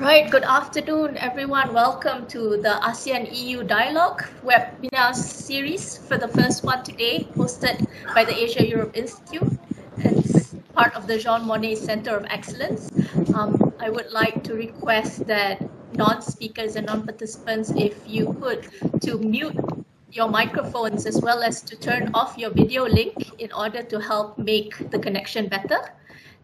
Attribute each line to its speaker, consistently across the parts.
Speaker 1: Right, good afternoon, everyone. Welcome to the ASEAN EU Dialogue webinar series for the first one today, hosted by the Asia Europe Institute and part of the Jean Monnet Center of Excellence. I would like to request that non-speakers and non-participants, if you could, to mute your microphones as well as to turn off your video link in order to help make the connection better.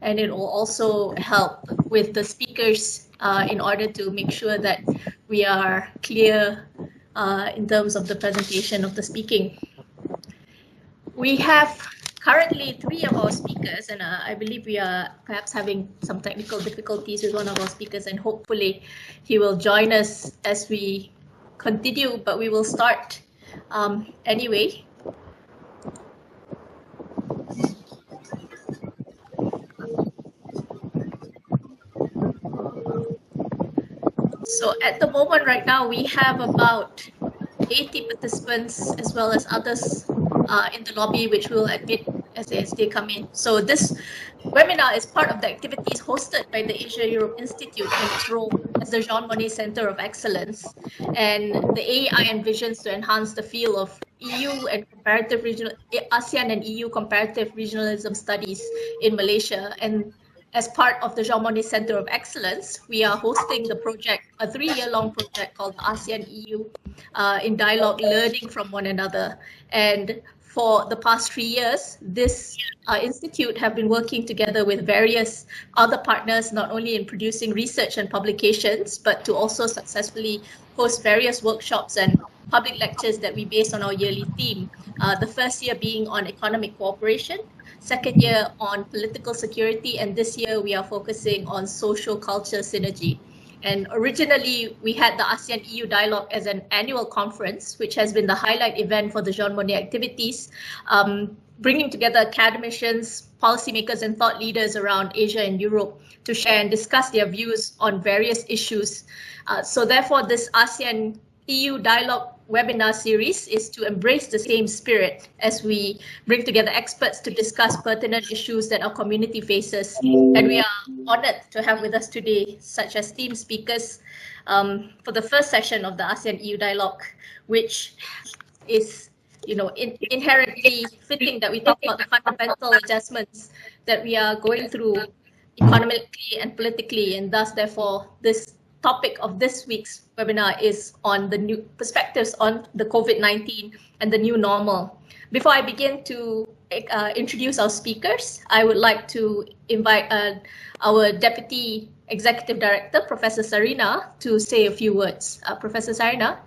Speaker 1: And it will also help with the speakers in order to make sure that we are clear in terms of the presentation of the speaking. We have currently 3 of our speakers, and I believe we are perhaps having some technical difficulties with one of our speakers, and hopefully he will join us as we continue, but we will start anyway. So at the moment right now, we have about 80 participants as well as others in the lobby, which we'll admit as they come in. So this webinar is part of the activities hosted by the Asia Europe Institute in its role as the Jean Monnet Center of Excellence. And the AEI envisions to enhance the field of EU and comparative regional ASEAN and EU comparative regionalism studies in Malaysia. And as part of the Jean Monnet Center of Excellence, we are hosting the project, a 3-year-long project called ASEAN EU in dialogue, learning from one another. And for the past 3 years, this institute have been working together with various other partners, not only in producing research and publications, but to also successfully host various workshops and public lectures that we base on our yearly theme. The first year being on economic cooperation, second year on political security, and this year we are focusing on social culture synergy. And originally, we had the ASEAN EU Dialogue as an annual conference, which has been the highlight event for the Jean Monnet activities, bringing together academicians, policymakers, and thought leaders around Asia and Europe to share and discuss their views on various issues. So therefore, this ASEAN EU Dialogue webinar series is to embrace the same spirit as we bring together experts to discuss pertinent issues that our community faces. And we are honored to have with us today such esteemed speakers for the first session of the ASEAN EU Dialogue, which is inherently fitting that we talk about the fundamental adjustments that we are going through economically and politically, and thus therefore this topic of this week's webinar is on the new perspectives on the COVID-19 and the new normal. Before I begin to introduce our speakers, I would like to invite our Deputy Executive Director, Professor Sarina, to say a few words. Professor Sarina,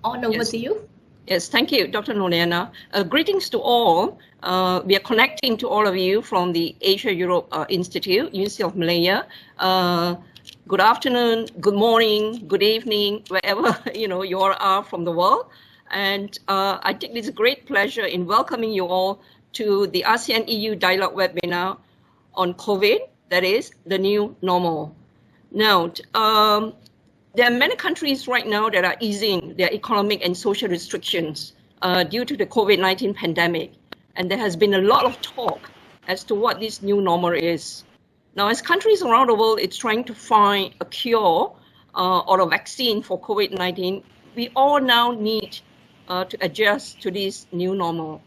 Speaker 1: over to you.
Speaker 2: Yes, thank you, Dr. Noliana. Greetings to all. We are connecting to all of you from the Asia Europe Institute, University of Malaya. Good afternoon, good morning, good evening, wherever you all are from the world. And I think it's a great pleasure in welcoming you all to the ASEAN EU Dialogue webinar on COVID, that is the new normal. Now, there are many countries right now that are easing their economic and social restrictions due to the COVID-19 pandemic. And there has been a lot of talk as to what this new normal is. Now, as countries around the world is trying to find a cure or a vaccine for COVID-19, we all now need to adjust to this new normal.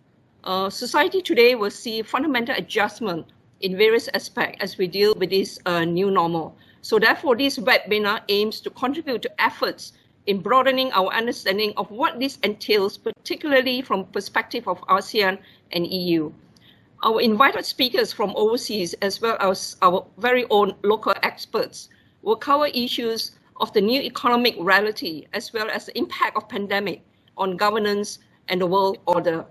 Speaker 2: Society today will see fundamental adjustment in various aspects as we deal with this new normal. So therefore, this webinar aims to contribute to efforts in broadening our understanding of what this entails, particularly from perspective of ASEAN and EU. Our invited speakers from overseas, as well as our very own local experts, will cover issues of the new economic reality, as well as the impact of pandemic on governance and the world order.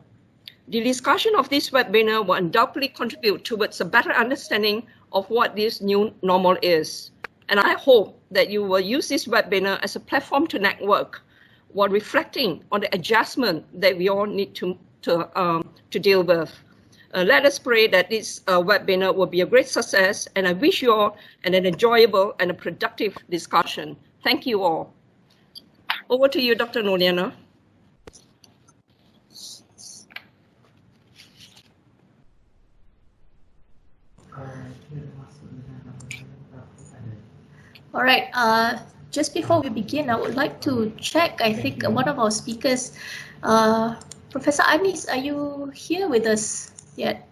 Speaker 2: The discussion of this webinar will undoubtedly contribute towards a better understanding of what this new normal is. And I hope that you will use this webinar as a platform to network while reflecting on the adjustment that we all need to deal with. Let us pray that this webinar will be a great success, and I wish you all an enjoyable and a productive discussion. Thank you all. Over to you, Dr. Noliana.
Speaker 1: All right. Just before we begin, I would like to check. I think one of our speakers, Professor Anis, are you here with us yet?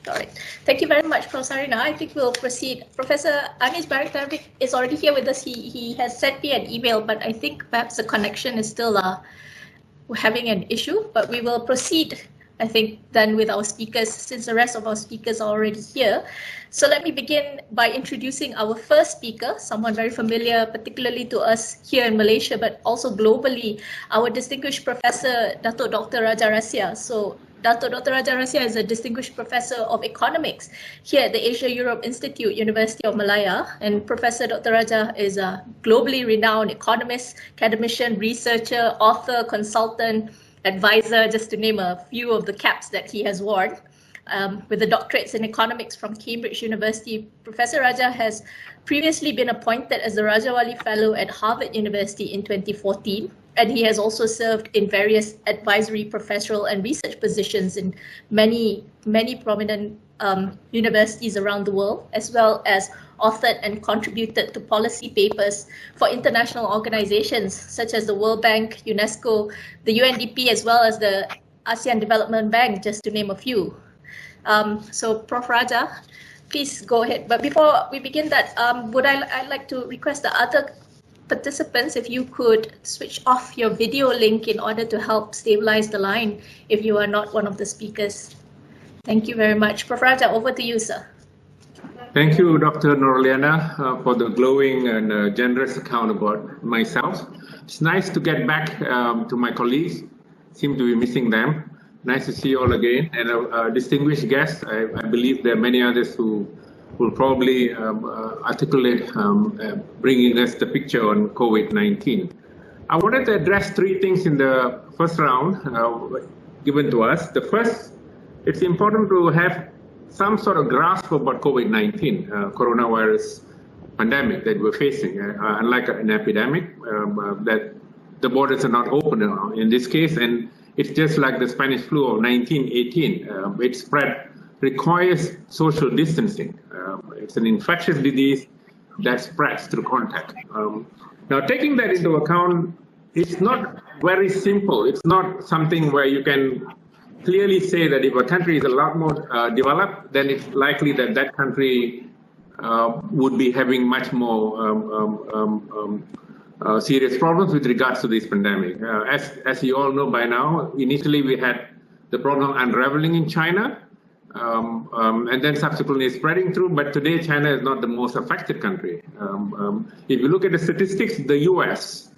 Speaker 1: All right. Thank you very much, Prof. Sarina. I think we'll proceed. Professor Anis Bajrektarevic is already here with us. He has sent me an email, but I think perhaps the connection is still having an issue. But we will proceed, I think, then with our speakers, since the rest of our speakers are already here. So let me begin by introducing our first speaker, someone very familiar, particularly to us here in Malaysia, but also globally, our distinguished Professor, Dr. Rajah. So Dr. Rajah is a distinguished professor of economics here at the Asia-Europe Institute, University of Malaya. And Professor Dr. Rajah is a globally renowned economist, academician, researcher, author, consultant, advisor, just to name a few of the caps that he has worn. With the doctorates in economics from Cambridge University, Professor Rajah has previously been appointed as the Rajawali Fellow at Harvard University in 2014. And he has also served in various advisory, professional, and research positions in many prominent universities around the world, as well as authored and contributed to policy papers for international organizations such as the World Bank, UNESCO, the UNDP, as well as the ASEAN Development Bank, just to name a few. So Prof. Rajah, please go ahead. But before we begin that, I'd like to request the other participants, if you could switch off your video link in order to help stabilize the line if you are not one of the speakers. Thank you very much. Prof. Rajah, over to you, sir.
Speaker 3: Thank you, Dr. Norliana, for the glowing and generous account about myself. It's nice to get back to my colleagues. Seem to be missing them. Nice to see you all again. And distinguished guests, I believe there are many others who will probably articulate bringing us the picture on COVID-19. I wanted to address three things in the first round given to us. The first, it's important to have some sort of grasp about COVID-19, coronavirus pandemic that we're facing. Unlike an epidemic, that the borders are not open in this case, and it's just like the Spanish flu of 1918. It spread, requires social distancing. It's an infectious disease that spreads through contact. Now, taking that into account, it's not very simple. It's not something where you can clearly say that if a country is a lot more developed, then it's likely that that country would be having much more serious problems with regards to this pandemic. As you all know by now, initially we had the problem unraveling in China, and then subsequently spreading through, but today China is not the most affected country. If you look at the statistics, the US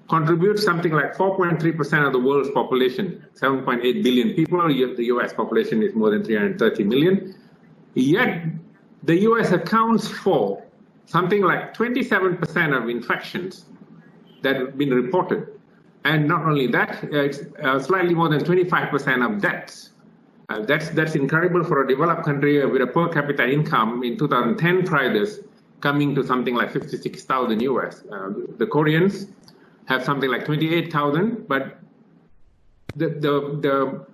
Speaker 3: contributes something like 4.3% of the world's population, 7.8 billion people. The US population is more than 330 million. Yet the US accounts for something like 27% of infections that have been reported. And not only that, it's slightly more than 25% of deaths. That's incredible for a developed country with a per capita income in 2010 tried this coming to something like 56,000 US. The Koreans have something like 28,000, but the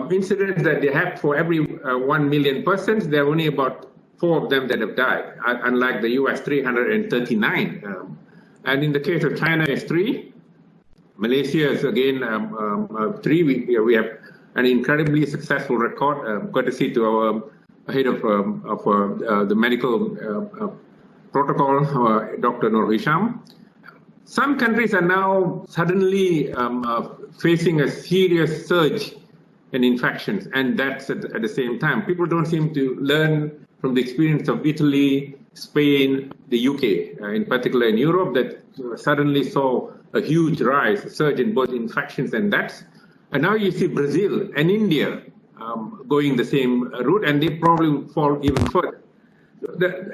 Speaker 3: incidents that they have for every 1 million persons, there are only about 4 of them that have died, unlike the US 339. And in the case of China, it's 3. Malaysia is again 3. We have an incredibly successful record, courtesy to our head of the medical protocol, Dr. Nur Hisham. Some countries are now suddenly facing a serious surge in infections, and that's at the same time. People don't seem to learn from the experience of Italy, Spain, the UK, in particular in Europe, that suddenly saw a huge rise, a surge in both infections and deaths. And now you see Brazil and India going the same route, and they probably will fall even further.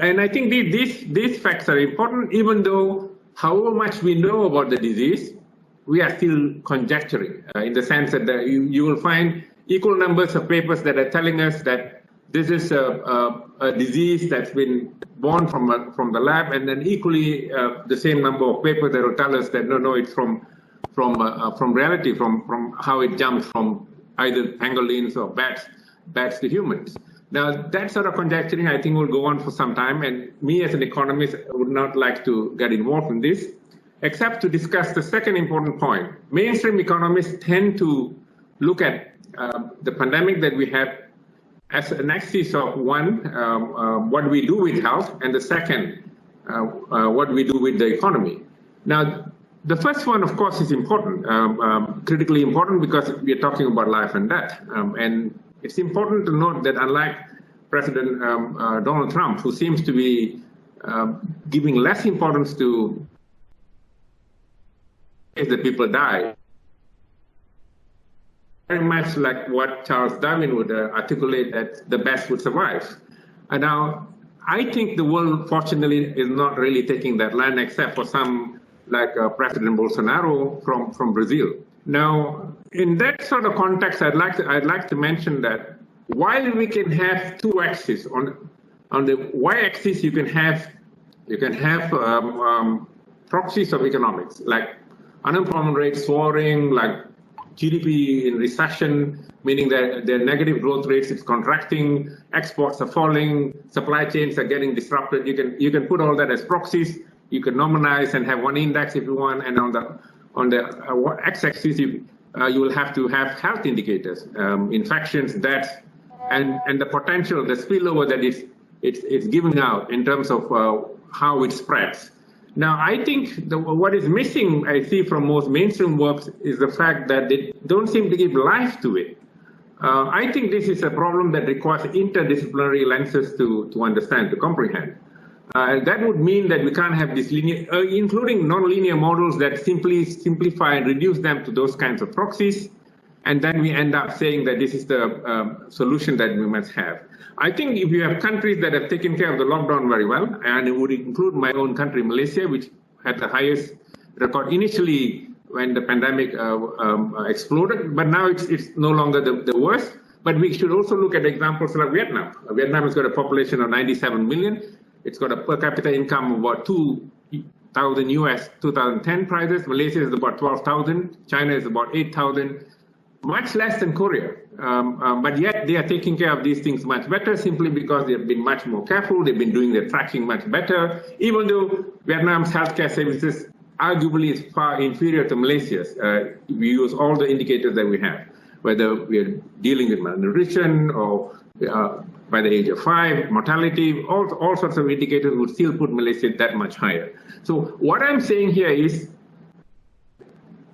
Speaker 3: And I think these facts are important, even though however much we know about the disease, we are still conjecturing in the sense that you will find equal numbers of papers that are telling us that this is a disease that's been born from the lab, and then equally the same number of papers that will tell us that no, it's from reality, from how it jumps from either pangolins or bats to humans. Now, that sort of conjecturing, I think, will go on for some time, and me as an economist would not like to get involved in this, except to discuss the second important point. Mainstream economists tend to look at the pandemic that we have as an axis of one, what we do with health, and the second, what we do with the economy. Now, the first one, of course, is important, critically important, because we are talking about life and death. And it's important to note that unlike President Donald Trump, who seems to be giving less importance to if the people die, very much like what Charles Darwin would articulate, that the best would survive. And now, I think the world, fortunately, is not really taking that line, except for some like President Bolsonaro from Brazil. Now, in that sort of context, I'd like to mention that while we can have two axes, on the y-axis you can have proxies of economics, like unemployment rate soaring, like GDP in recession, meaning that their negative growth rates is contracting, exports are falling, supply chains are getting disrupted. You can put all that as proxies. You can normalize and have one index if you want, and on the x-axis you will have to have health indicators, infections, deaths, and the potential, the spillover that it's giving out in terms of how it spreads. Now, I think what is missing, I see from most mainstream works, is the fact that they don't seem to give life to it. I think this is a problem that requires interdisciplinary lenses to understand, to comprehend. That would mean that we can't have this linear, including non-linear models that simply simplify and reduce them to those kinds of proxies, and then we end up saying that this is the solution that we must have. I think if you have countries that have taken care of the lockdown very well, and it would include my own country, Malaysia, which had the highest record initially when the pandemic exploded, but now it's no longer the worst. But we should also look at examples like Vietnam. Vietnam has got a population of 97 million. It's got a per capita income of about 2,000 US 2010 prices. Malaysia is about 12,000. China is about 8,000. Much less than Korea, but yet they are taking care of these things much better simply because they've been much more careful. They've been doing their tracking much better, even though Vietnam's healthcare services arguably is far inferior to Malaysia's. We use all the indicators that we have, whether we're dealing with malnutrition or by the age of 5, mortality, all sorts of indicators would still put Malaysia that much higher. So what I'm saying here is,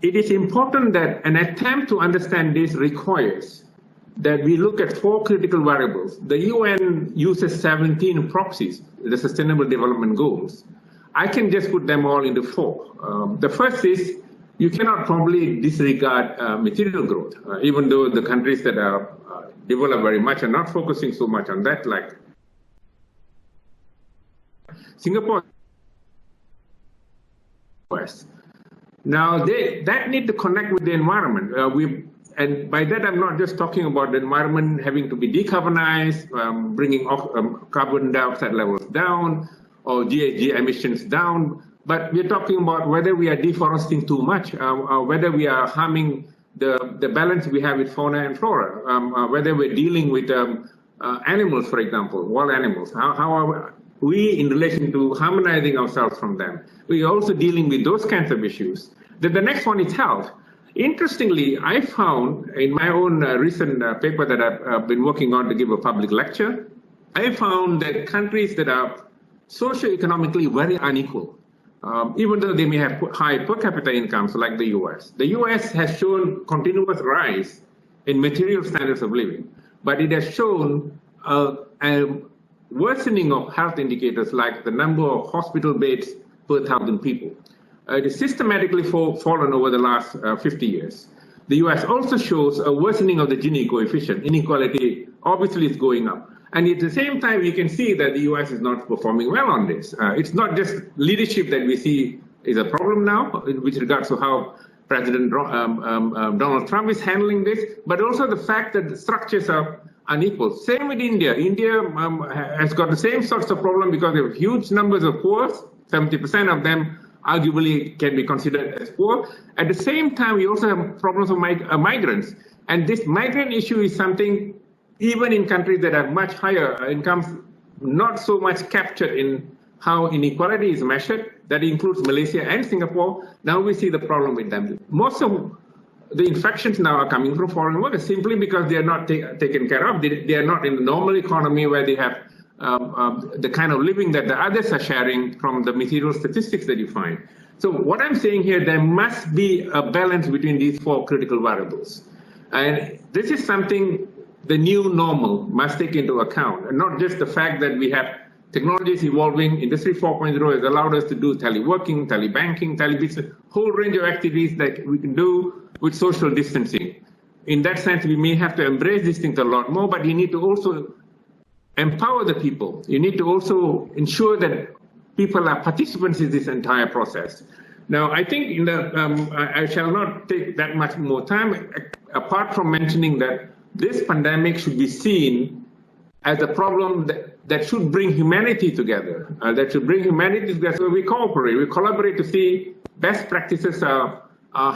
Speaker 3: it is important that an attempt to understand this requires that we look at 4 critical variables. The UN uses 17 proxies, the Sustainable Development Goals. I can just put them all into 4. The first is, you cannot probably disregard material growth, even though the countries that are developed very much are not focusing so much on that, like Singapore. Now, that need to connect with the environment. And by that, I'm not just talking about the environment having to be decarbonized, bringing carbon dioxide levels down, or GHG emissions down, but we're talking about whether we are deforesting too much, or whether we are harming the balance we have with fauna and flora, whether we're dealing with animals, for example, wild animals. How are we in relation to harmonizing ourselves from them? We are also dealing with those kinds of issues. The next one is health. Interestingly, I found in my own recent paper that I've been working on to give a public lecture, I found that countries that are socioeconomically very unequal, even though they may have high per capita incomes like the US. The US has shown continuous rise in material standards of living, but it has shown a worsening of health indicators like the number of hospital beds per 1,000 people. It has systematically fallen over the last 50 years. The US also shows a worsening of the Gini coefficient. Inequality obviously is going up. And at the same time, you can see that the US is not performing well on this. It's not just leadership that we see is a problem now with regards to how President Donald Trump is handling this, but also the fact that the structures are unequal. Same with India. India has got the same sorts of problem because they have huge numbers of poor. 70% of them arguably can be considered as poor. At the same time, we also have problems of migrants. And this migrant issue is something, even in countries that have much higher incomes, not so much captured in how inequality is measured. That includes Malaysia and Singapore. Now we see the problem with them. Most of the infections now are coming from foreign workers simply because they are not taken care of. They are not in the normal economy where they have the kind of living that the others are sharing from the material statistics that you find. So what I'm saying here, there must be a balance between these four critical variables. And this is something the new normal must take into account, and not just the fact that we have technologies evolving. Industry 4.0 has allowed us to do teleworking, telebanking, telebusiness, whole range of activities that we can do with social distancing. In that sense, we may have to embrace these things a lot more, but you need to also empower the people. You need to also ensure that people are participants in this entire process. Now, I think I shall not take that much more time, apart from mentioning that this pandemic should be seen as a problem that should bring humanity together, so we cooperate, we collaborate to see best practices are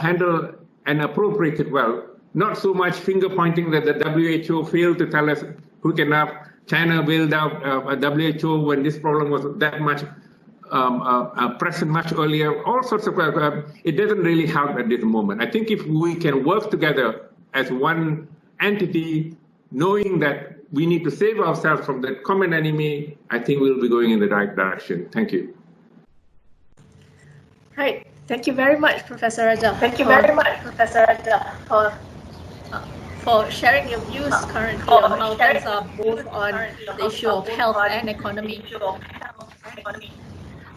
Speaker 3: handled and appropriated well. Not so much finger pointing that the WHO failed to tell us quick enough. China bailed out a WHO when this problem was that much present much earlier. All sorts of, it doesn't really help at this moment. I think if we can work together as one entity, knowing that we need to save ourselves from that common enemy, I think we'll be going in the right direction. Thank you.
Speaker 1: Right. Thank you very much, Professor Rajah. For sharing your views currently on how things are both on the issue of health and economy.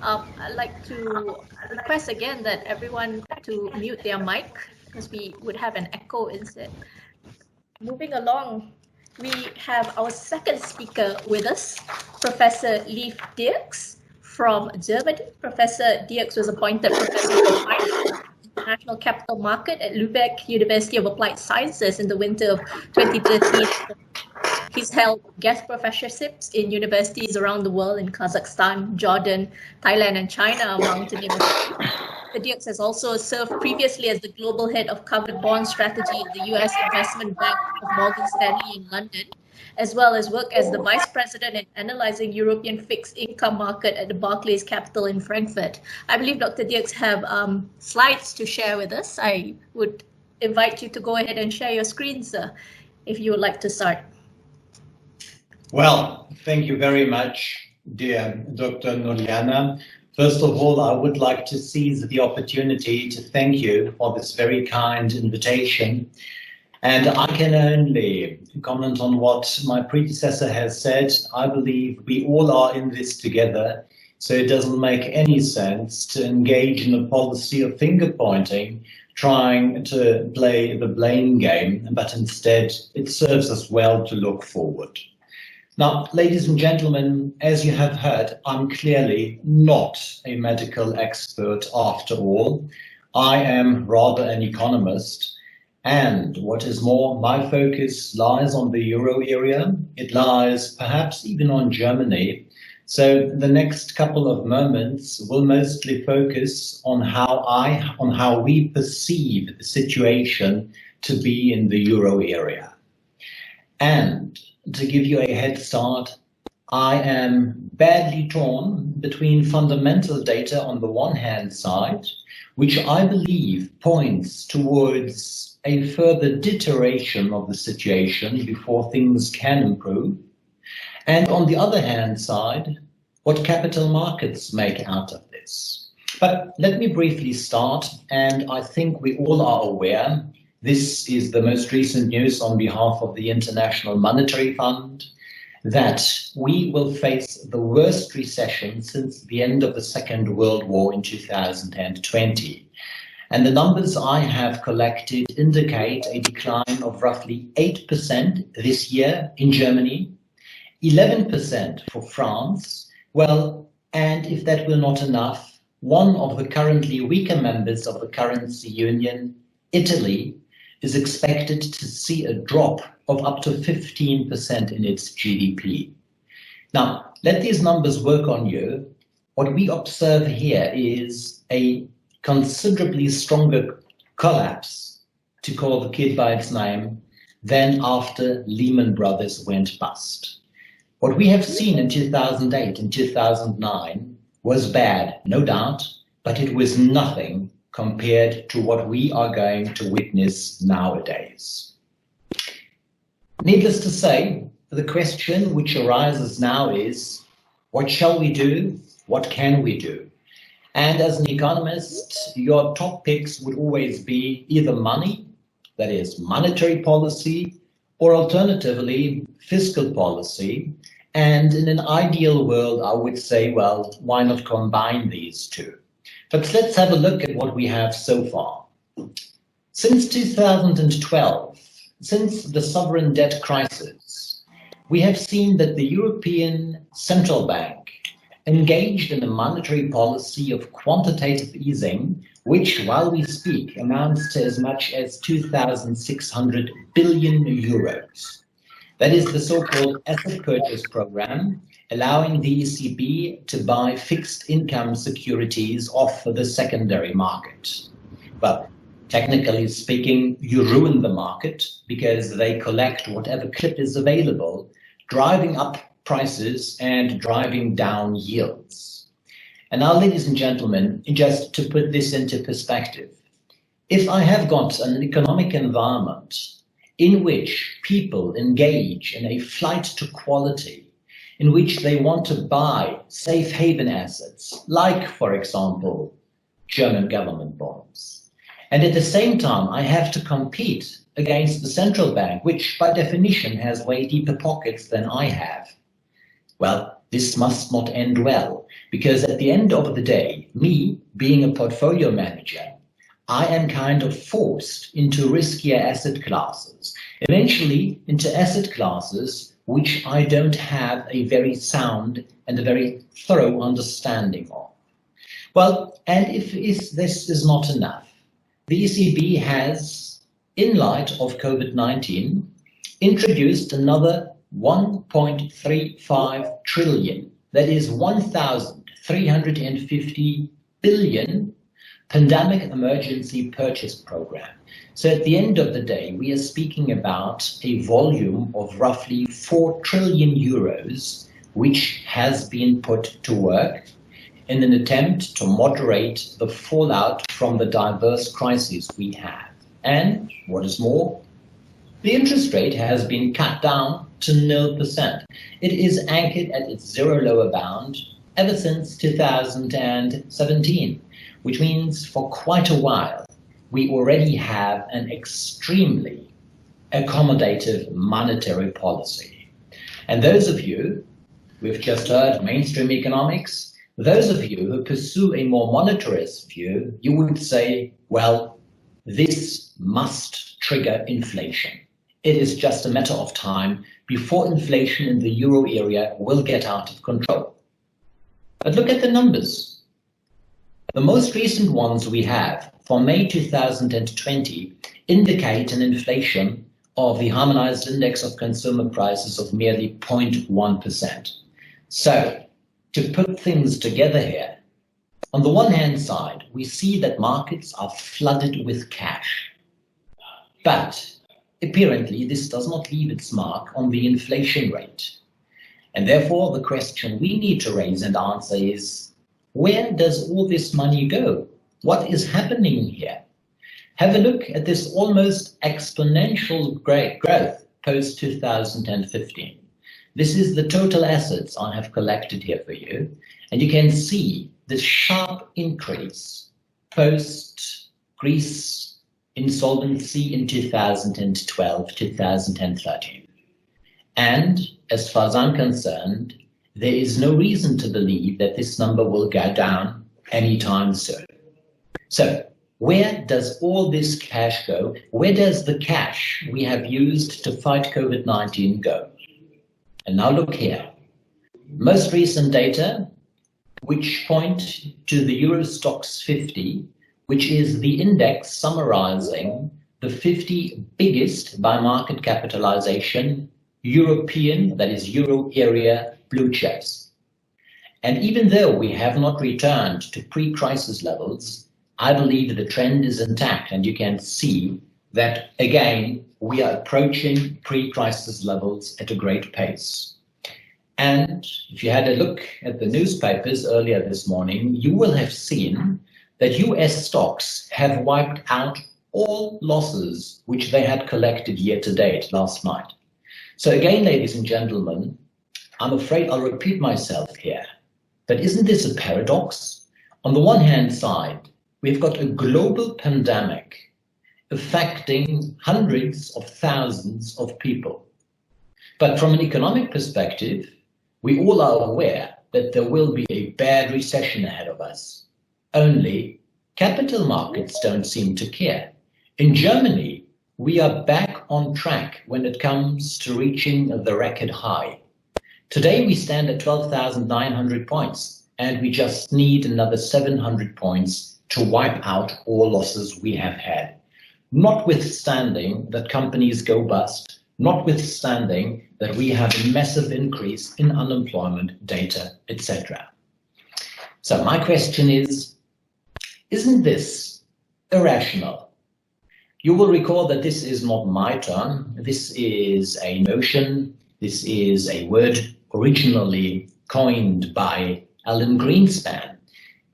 Speaker 1: I'd like to request again that everyone to mute their mic because we would have an echo instead. Moving along, we have our second speaker with us, Professor Leef Dierks from Germany. Professor Dierks was appointed Professor of Finance, International Capital Market at Lübeck University of Applied Sciences in the winter of 2013. He's held guest professorships in universities around the world in Kazakhstan, Jordan, Thailand, and China, among to name a few. Dr. Dierks has also served previously as the global head of covered bond strategy at the US Investment Bank of Morgan Stanley in London, as well as work as the vice president in analyzing European fixed income market at the Barclays Capital in Frankfurt. I believe Dr. Dierks have slides to share with us. I would invite you to go ahead and share your screen, sir, if you would like to start.
Speaker 4: Well, thank you very much, dear Dr. Ljubljana. First of all, I would like to seize the opportunity to thank you for this very kind invitation. And I can only comment on what my predecessor has said. I believe we all are in this together, so it doesn't make any sense to engage in a policy of finger pointing, trying to play the blame game, but instead it serves us well to look forward. Now, ladies and gentlemen, as you have heard, I'm clearly not a medical expert after all. I am rather an economist. And what is more, my focus lies on the euro area. It lies perhaps even on Germany. So the next couple of moments will mostly focus on how we perceive the situation to be in the euro area. And to give you a head start, I am badly torn between fundamental data on the one hand side, which I believe points towards a further deterioration of the situation before things can improve, and on the other hand side, what capital markets make out of this. But let me briefly start, and I think we all are aware, this is the most recent news on behalf of the International Monetary Fund, that we will face the worst recession since the end of the Second World War in 2020. And the numbers I have collected indicate a decline of roughly 8% this year in Germany, 11% for France. Well, and if that were not enough, one of the currently weaker members of the currency union, Italy, is expected to see a drop of up to 15% in its GDP. Now, let these numbers work on you. What we observe here is a considerably stronger collapse, to call the kid by its name, than after Lehman Brothers went bust. What we have seen in 2008 and 2009 was bad, no doubt, but it was nothing compared to what we are going to witness nowadays. Needless to say, the question which arises now is, what shall we do? What can we do? And as an economist, your top picks would always be either money, that is monetary policy, or alternatively fiscal policy. And in an ideal world, I would say, well, why not combine these two? But let's have a look at what we have so far. Since 2012, since the sovereign debt crisis, we have seen that the European Central Bank engaged in a monetary policy of quantitative easing, which, while we speak, amounts to as much as 2,600 billion euros. That is the so-called asset purchase program, allowing the ECB to buy fixed income securities off the secondary market. Well, technically speaking, you ruin the market because they collect whatever clip is available, driving up prices and driving down yields. And now, ladies and gentlemen, just to put this into perspective, if I have got an economic environment in which people engage in a flight to quality, in which they want to buy safe haven assets, like, for example, German government bonds, and at the same time I have to compete against the central bank, which by definition has way deeper pockets than I have, well, this must not end well, because at the end of the day, me being a portfolio manager, I am kind of forced into riskier asset classes, eventually into asset classes which I don't have a very sound and a very thorough understanding of. Well, and if this is not enough, the ECB has, in light of COVID-19, introduced another 1.35 trillion, that is 1,350 billion pandemic emergency purchase program. So at the end of the day, we are speaking about a volume of roughly 4 trillion euros, which has been put to work in an attempt to moderate the fallout from the diverse crises we have. And what is more, the interest rate has been cut down to 0%. It is anchored at its zero lower bound ever since 2017, which means for quite a while, we already have an extremely accommodative monetary policy. And those of you, we've just heard mainstream economics, those of you who pursue a more monetarist view, you would say, well, this must trigger inflation. It is just a matter of time before inflation in the euro area will get out of control. But look at the numbers. The most recent ones we have for May 2020 indicate an inflation of the harmonized index of consumer prices of merely 0.1%. So, to put things together here, on the one hand side, we see that markets are flooded with cash. But apparently, this does not leave its mark on the inflation rate. And therefore, the question we need to raise and answer is, where does all this money go? What is happening here? Have a look at this almost exponential growth post-2015. This is the total assets I have collected here for you. And you can see this sharp increase post-Greece insolvency in 2012, 2013. And as far as I'm concerned, there is no reason to believe that this number will go down anytime soon. So where does all this cash go? Where does the cash we have used to fight COVID-19 go? And now look here. Most recent data which point to the Euro Stoxx 50, which is the index summarizing the 50 biggest by market capitalization European, that is Euro area blue chips. And even though we have not returned to pre-crisis levels, I believe the trend is intact, and you can see that, again, we are approaching pre-crisis levels at a great pace. And if you had a look at the newspapers earlier this morning, you will have seen that US stocks have wiped out all losses which they had collected year to date last night. So again, ladies and gentlemen, I'm afraid I'll repeat myself here, but isn't this a paradox? On the one hand side, we've got a global pandemic affecting hundreds of thousands of people. But from an economic perspective, we all are aware that there will be a bad recession ahead of us. Only capital markets don't seem to care. In Germany, we are back on track when it comes to reaching the record high. Today we stand at 12,900 points, and we just need another 700 points to wipe out all losses we have had. Notwithstanding that companies go bust, notwithstanding that we have a massive increase in unemployment data, etc. So my question is, isn't this irrational? You will recall that this is not my term. This is a notion. This is a word originally coined by Alan Greenspan,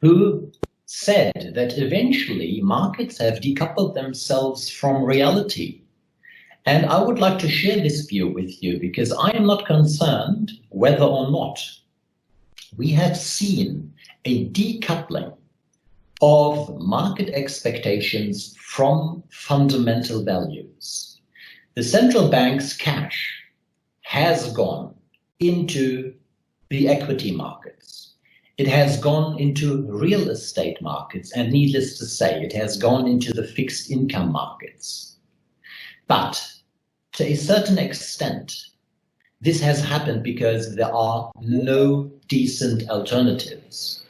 Speaker 4: who said that eventually markets have decoupled themselves from reality. And I would like to share this view with you because I am not concerned whether or not we have seen a decoupling of market expectations from fundamental values. The central bank's cash has gone into the equity markets. It has gone into real estate markets, and needless to say, it has gone into the fixed income markets. But to a certain extent, this has happened because there are no decent alternatives.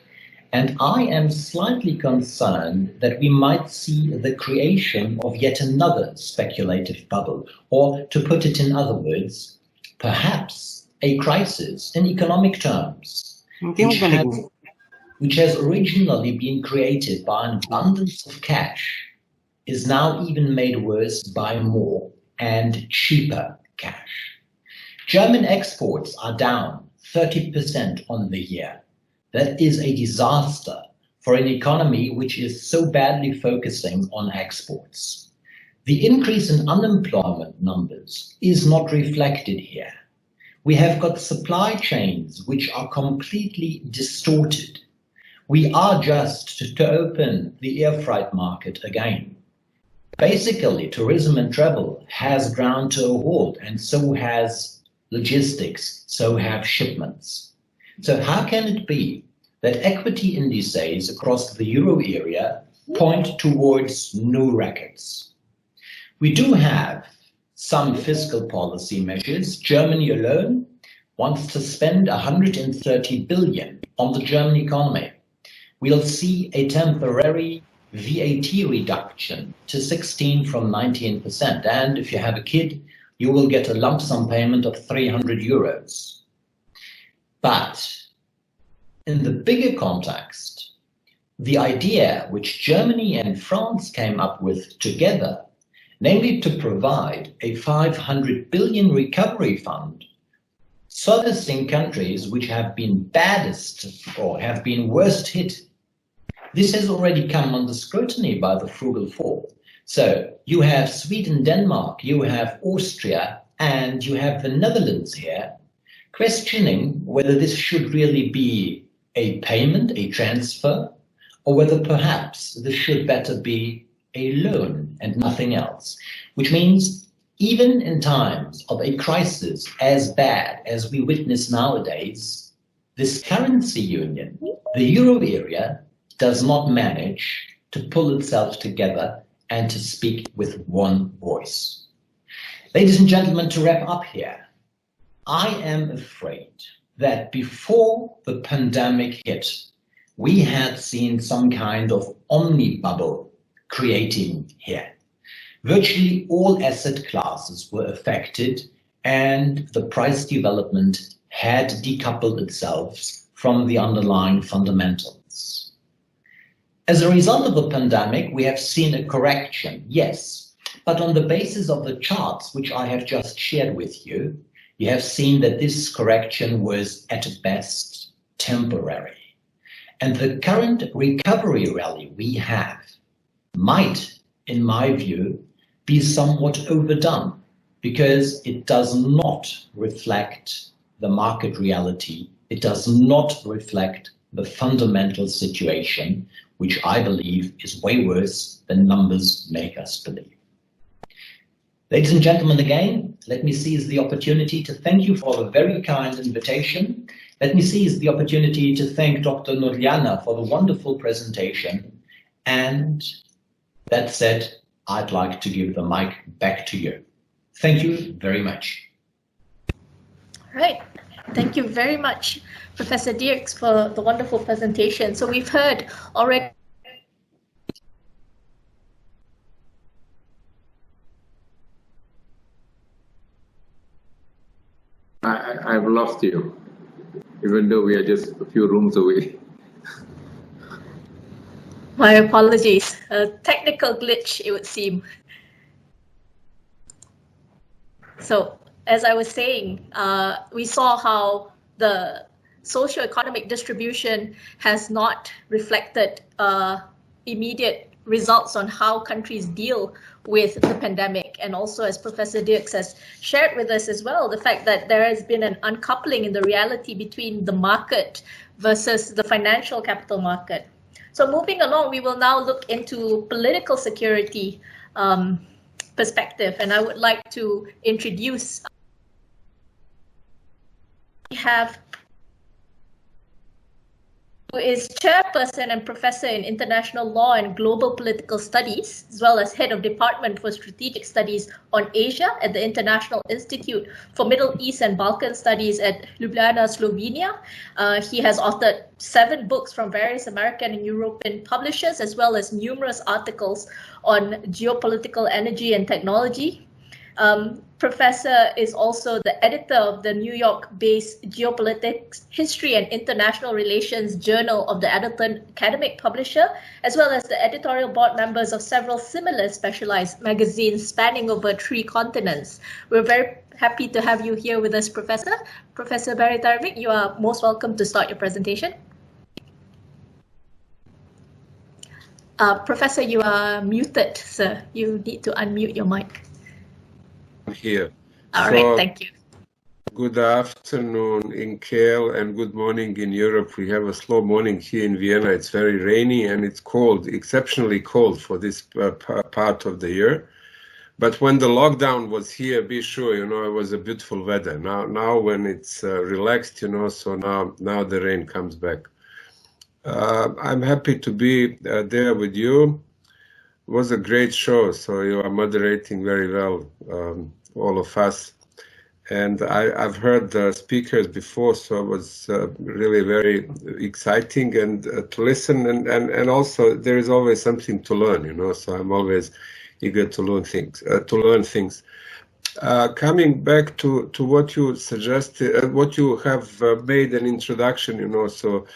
Speaker 4: And I am slightly concerned that we might see the creation of yet another speculative bubble, or to put it in other words, perhaps a crisis in economic terms, which has originally been created by an abundance of cash, is now even made worse by more and cheaper cash. German exports are down 30% on the year. That is a disaster for an economy which is so badly focusing on exports. The increase in unemployment numbers is not reflected here. We have got supply chains which are completely distorted. We are just to open the air freight market again. Basically, tourism and travel has ground to a halt, and so has logistics, so have shipments. So how can it be that equity indices across the euro area point towards new records? We do have some fiscal policy measures. Germany alone wants to spend 130 billion on the German economy. We'll see a temporary VAT reduction to 16 from 19%. And if you have a kid, you will get a lump sum payment of 300 euros. But in the bigger context, the idea which Germany and France came up with together, namely to provide a 500 billion recovery fund, servicing countries which have been baddest or have been worst hit, this has already come under scrutiny by the Frugal Four. So you have Sweden, Denmark, you have Austria, and you have the Netherlands here, questioning whether this should really be a payment, a transfer, or whether perhaps this should better be a loan and nothing else. Which means even in times of a crisis as bad as we witness nowadays, this currency union, the euro area, does not manage to pull itself together and to speak with one voice. Ladies and gentlemen, to wrap up here, I am afraid that before the pandemic hit, we had seen some kind of omni bubble creating here. Virtually all asset classes were affected, and the price development had decoupled itself from the underlying fundamentals. As a result of the pandemic, we have seen a correction, yes, but on the basis of the charts which I have just shared with you, you have seen that this correction was at best temporary. And the current recovery rally we have might, in my view, be somewhat overdone because it does not reflect the market reality. It does not reflect the fundamental situation, which I believe is way worse than numbers make us believe. Ladies and gentlemen, again, let me seize the opportunity to thank you for the very kind invitation. Let me seize the opportunity to thank Dr. Ljubljana for the wonderful presentation. And that said, I'd like to give the mic back to you. Thank you very much.
Speaker 1: All right. Thank you very much, Professor Dierks, for the wonderful presentation. So we've heard already.
Speaker 3: I've lost you, even though we are just a few rooms away.
Speaker 1: My apologies. A technical glitch, it would seem. So, as I was saying, we saw how the socioeconomic distribution has not reflected immediate results on how countries deal with the pandemic. And also, as Professor Dierks has shared with us as well, the fact that there has been an uncoupling in the reality between the market versus the financial capital market. So moving along, we will now look into political security perspective. And I would like to introduce, we have who is chairperson and professor in international law and global political studies, as well as head of department for strategic studies on Asia at the International Institute for Middle East and Balkan Studies at Ljubljana, Slovenia. He has authored 7 books from various American and European publishers, as well as numerous articles on geopolitical energy and technology. Professor is also the editor of the New York-based Geopolitics, History and International Relations Journal of the Addington Academic Publisher, as well as the editorial board members of several similar specialized magazines spanning over 3 continents. We're very happy to have you here with us, Professor. Professor Bajrektarevic, you are most welcome to start your presentation. Professor, you are muted, sir. You need to unmute your mic.
Speaker 5: Here.
Speaker 1: All right, thank you.
Speaker 5: Good afternoon in KL and good morning in Europe. We have a slow morning here in Vienna. It's very rainy and it's cold, exceptionally cold for this part of the year. But when the lockdown was here, be sure, it was a beautiful weather. Now when it's relaxed, so now the rain comes back. I'm happy to be there with you. It was a great show, so you are moderating very well, all of us. And I've heard the speakers before, so it was really very exciting and to listen. And also there is always something to learn, so I'm always eager to learn things. Coming back to what you suggested, what you have made an introduction, so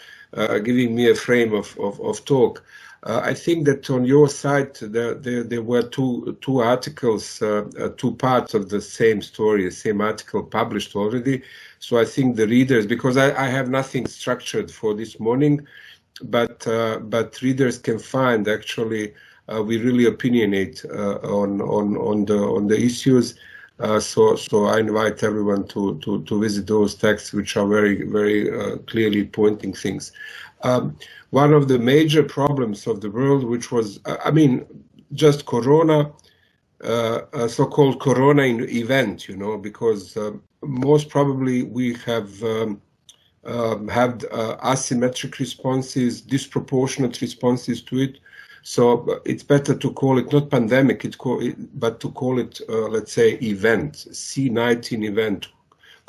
Speaker 5: giving me a frame of talk. I think that on your side there were two articles, 2 parts of the same story, the same article published already. So I think the readers, because I have nothing structured for this morning, but readers can find actually we really opinionate on the issues. So I invite everyone to visit those texts, which are very, very clearly pointing things. One of the major problems of the world, which was, just Corona, so-called Corona event, because most probably we have had asymmetric responses, disproportionate responses to it. So it's better to call it not pandemic, but to call it, let's say, event, C19 event,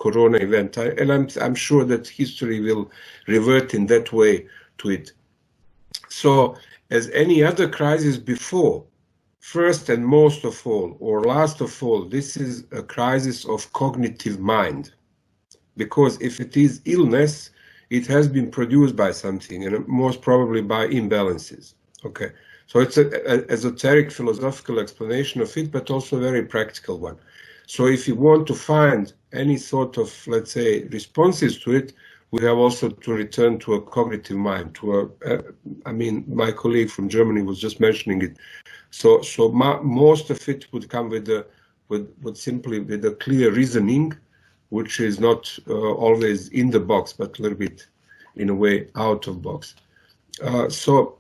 Speaker 5: Corona event. And I'm sure that history will revert in that way to it. So, as any other crisis before, first and most of all, or last of all, this is a crisis of cognitive mind. Because if it is illness, it has been produced by something, and most probably by imbalances. Okay, so it's an esoteric philosophical explanation of it, but also a very practical one. So if you want to find any sort of, let's say, responses to it, we have also to return to a cognitive mind. I mean, my colleague from Germany was just mentioning it. So most of it would come with simply with a clear reasoning, which is not always in the box, but a little bit, in a way, out of box. So,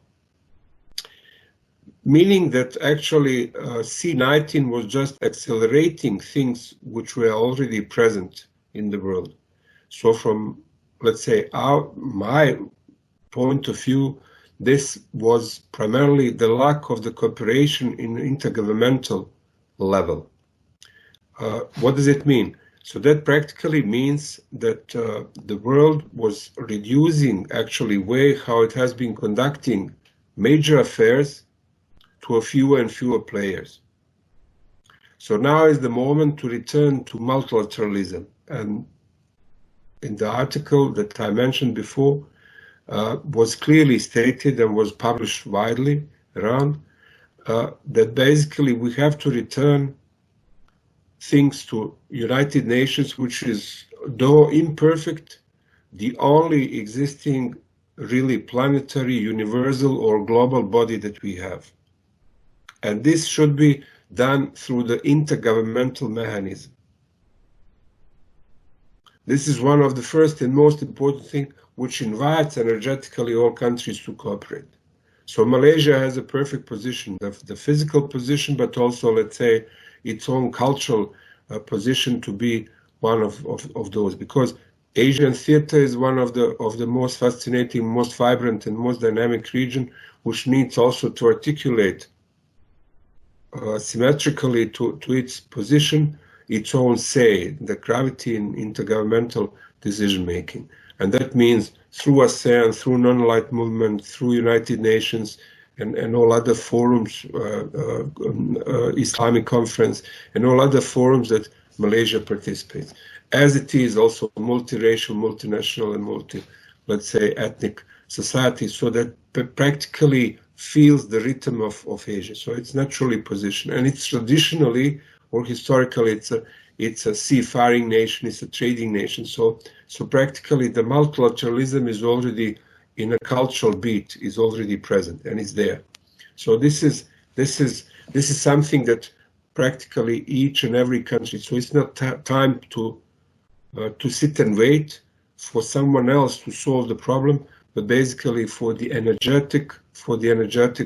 Speaker 5: meaning that actually C19 was just accelerating things which were already present in the world. So from, let's say, my point of view, this was primarily the lack of the cooperation in intergovernmental level. What does it mean? So that practically means that the world was reducing actually way how it has been conducting major affairs to a fewer and fewer players. So now is the moment to return to multilateralism. And in the article that I mentioned before, was clearly stated and was published widely around that basically we have to return things to United Nations, which is, though imperfect, the only existing really planetary, universal or global body that we have. And this should be done through the intergovernmental mechanism. This is one of the first and most important things which invites energetically all countries to cooperate. So Malaysia has a perfect position, the physical position, but also, let's say, its own cultural position to be one of those, because Asian theater is one of the most fascinating, most vibrant and most dynamic region, which needs also to articulate symmetrically to its position, its own say, the gravity in intergovernmental decision making. And that means through ASEAN, through non-aligned movement, through United Nations, and all other forums, Islamic Conference, and all other forums that Malaysia participates. As it is also multiracial, multinational, and let's say, ethnic society, so that practically feels the rhythm of Asia. So it's naturally positioned, and it's traditionally or historically it's a seafaring nation, it's a trading nation. So practically the multilateralism is already in a cultural beat, is already present and is there. So this is something that practically each and every country. So it's not time to sit and wait for someone else to solve the problem, but basically for the energetic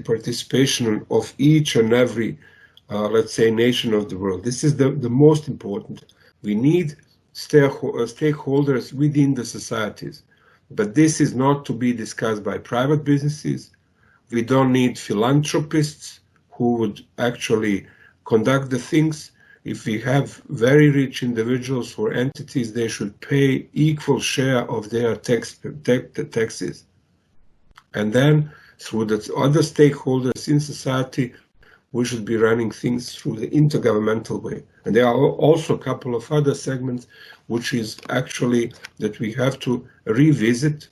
Speaker 5: participation of each and every, let's say, nation of the world. This is the most important. We need stakeholders within the societies, but this is not to be discussed by private businesses. We don't need philanthropists who would actually conduct the things. If we have very rich individuals or entities, they should pay equal share of their taxes. And then through the other stakeholders in society, we should be running things through the intergovernmental way. And there are also a couple of other segments, which is actually that we have to revisit,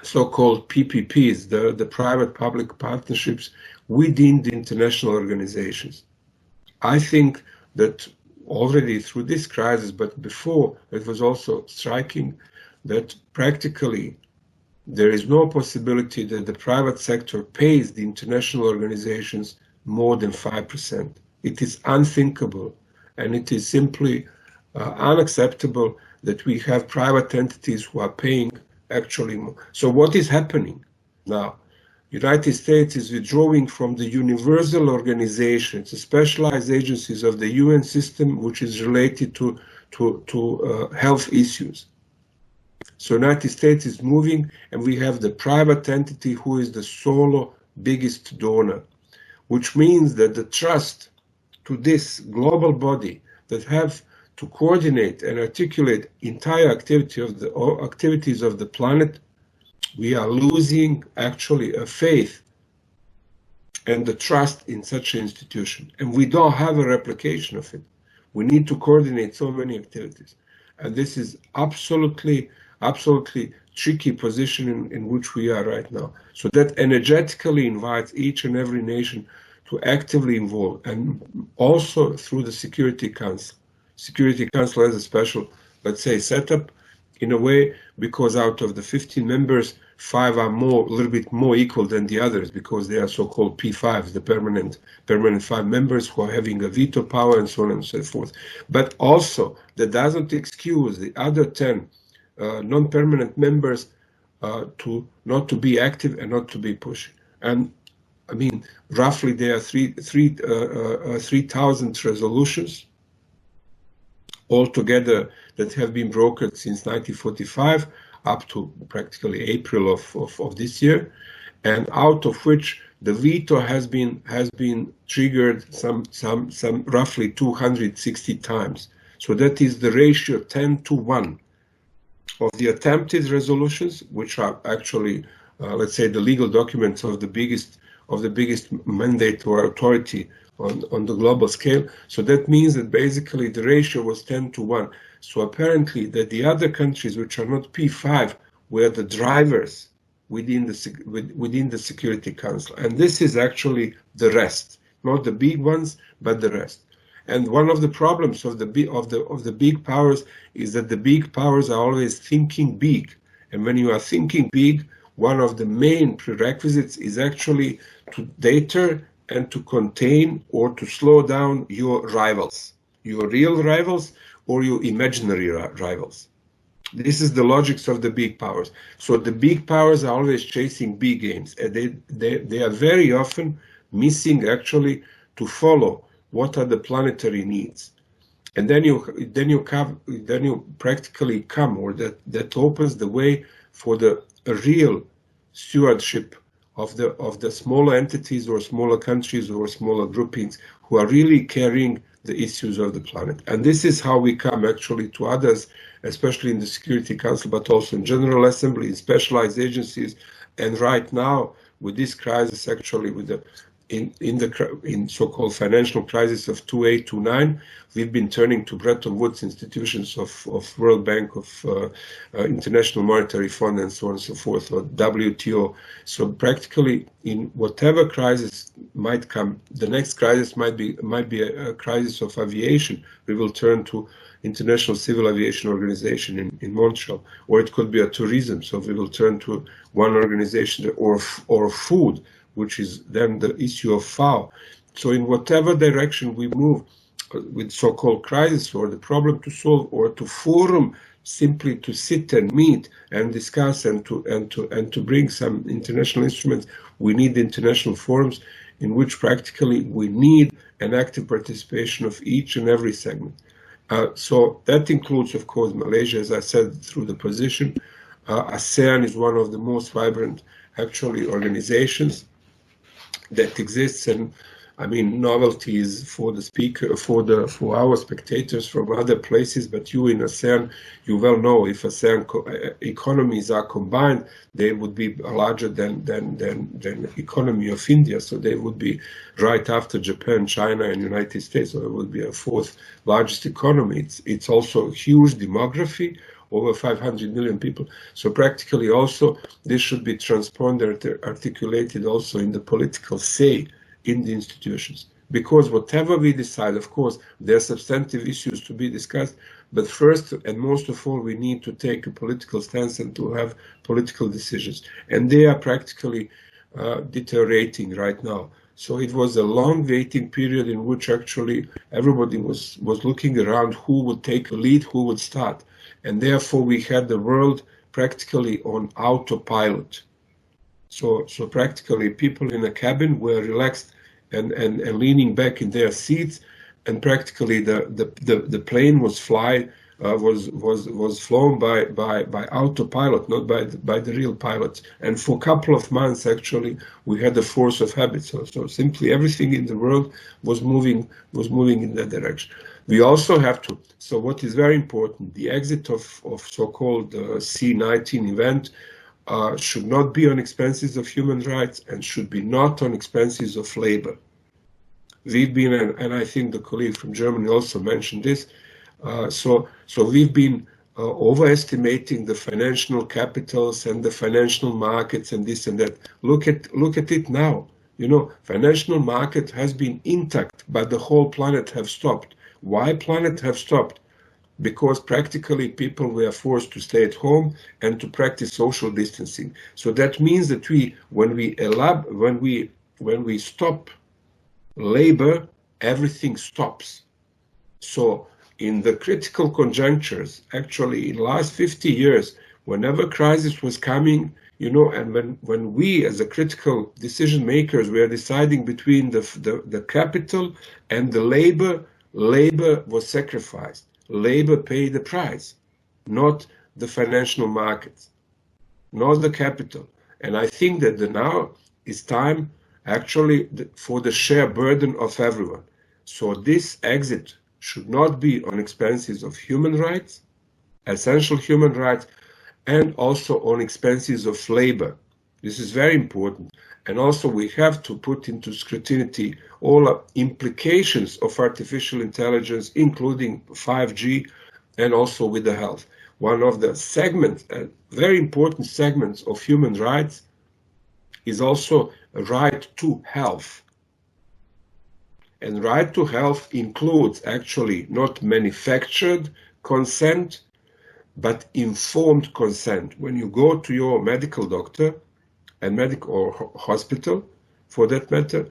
Speaker 5: so-called PPPs, the private-public partnerships within the international organizations. I think that already through this crisis, but before, it was also striking that practically there is no possibility that the private sector pays the international organizations more than 5%. It is unthinkable, and it is simply unacceptable that we have private entities who are paying actually more. So what is happening now? United States is withdrawing from the universal organization. It's a specialized agencies of the UN system, which is related to health issues. So United States is moving, and we have the private entity who is the solo biggest donor, which means that the trust to this global body that have to coordinate and articulate entire activities of the planet, we are losing actually a faith and the trust in such an institution. And we don't have a replication of it. We need to coordinate so many activities. And this is absolutely tricky position in which we are right now. So that energetically invites each and every nation to actively involve, and also through the Security Council. Security Council has a special, let's say, setup in a way, because out of the 15 members, 5 are a little bit more equal than the others, because they are so-called P5s, the permanent 5 members who are having a veto power and so on and so forth. But also, that doesn't excuse the other 10 non-permanent members to not to be active and not to be pushing. And I mean, roughly there are 3,000 resolutions altogether that have been brokered since 1945 up to practically April of this year, and out of which the veto has been triggered some roughly 260 times. So that is the ratio 10-1 of the attempted resolutions, which are actually let's say the legal documents of the biggest mandate or authority on the global scale. So that means that basically the ratio was 10-1. So apparently that the other countries which are not P5 were the drivers within the Security Council, and this is actually the rest, not the big ones, but the rest. And one of the problems of the big powers is that the big powers are always thinking big, and when you are thinking big, one of the main prerequisites is actually to deter and to contain or to slow down your rivals, your real rivals or your imaginary rivals. This is the logics of the big powers. So the big powers are always chasing big games, and they are very often missing actually to follow what are the planetary needs. And then you practically come, or that opens the way for the real stewardship of the smaller entities or smaller countries or smaller groupings who are really carrying the issues of the planet. And this is how we come actually to others, especially in the Security Council, but also in General Assembly, in specialized agencies. And right now, with this crisis, actually, with the in so-called financial crisis of 2008, 2009, we've been turning to Bretton Woods institutions of World Bank, of International Monetary Fund, and so on and so forth, or WTO. So practically, in whatever crisis might come, the next crisis might be a crisis of aviation. We will turn to International Civil Aviation Organization in Montreal, or it could be a tourism. So we will turn to one organization, or food, which is then the issue of FAO. So in whatever direction we move with so-called crisis or the problem to solve, or to forum simply to sit and meet and discuss and to bring some international instruments, we need international forums in which practically we need an active participation of each and every segment. So that includes, of course, Malaysia, as I said, through the position. ASEAN is one of the most vibrant, actually, organizations that exists, and I mean, novelties for the speaker, for our spectators from other places. But you in ASEAN, you well know, if ASEAN economies are combined, they would be larger than the economy of India. So they would be right after Japan, China, and United States. So it would be a 4th largest economy. It's also a huge demography, over 500 million people. So practically also, this should be transponed, articulated also in the political say in the institutions. Because whatever we decide, of course, there are substantive issues to be discussed, but first and most of all, we need to take a political stance and to have political decisions. And they are practically deteriorating right now. So it was a long waiting period in which actually everybody was looking around who would take a lead, who would start. And therefore we had the world practically on autopilot. So practically people in a cabin were relaxed and leaning back in their seats, and practically the plane was flown by autopilot, not by the real pilots. And for a couple of months actually we had the force of habit. So simply everything in the world was moving in that direction. We also have to, so what is very important, the exit of so-called C-19 event should not be on expenses of human rights and should be not on expenses of labor. We've been, and I think the colleague from Germany also mentioned this, so we've been overestimating the financial capitals and the financial markets and this and that. Look at it now. You know, financial market has been intact, but the whole planet have stopped. Why planet have stopped? Because practically people were forced to stay at home and to practice social distancing. So that means that when we stop labor, everything stops. So in the critical conjunctures, actually in the last 50 years, whenever crisis was coming, you know, and when we as a critical decision makers were deciding between the capital and the labor was sacrificed. Labor paid the price, not the financial markets, not the capital. And I think that now is time actually for the share burden of everyone. So this exit should not be on expenses of human rights, essential human rights, and also on expenses of labor. This is very important. And also we have to put into scrutiny all implications of artificial intelligence, including 5G, and also with the health. One of the segments, very important segments of human rights is also a right to health. And right to health includes actually not manufactured consent, but informed consent. When you go to your medical doctor, and or hospital, for that matter.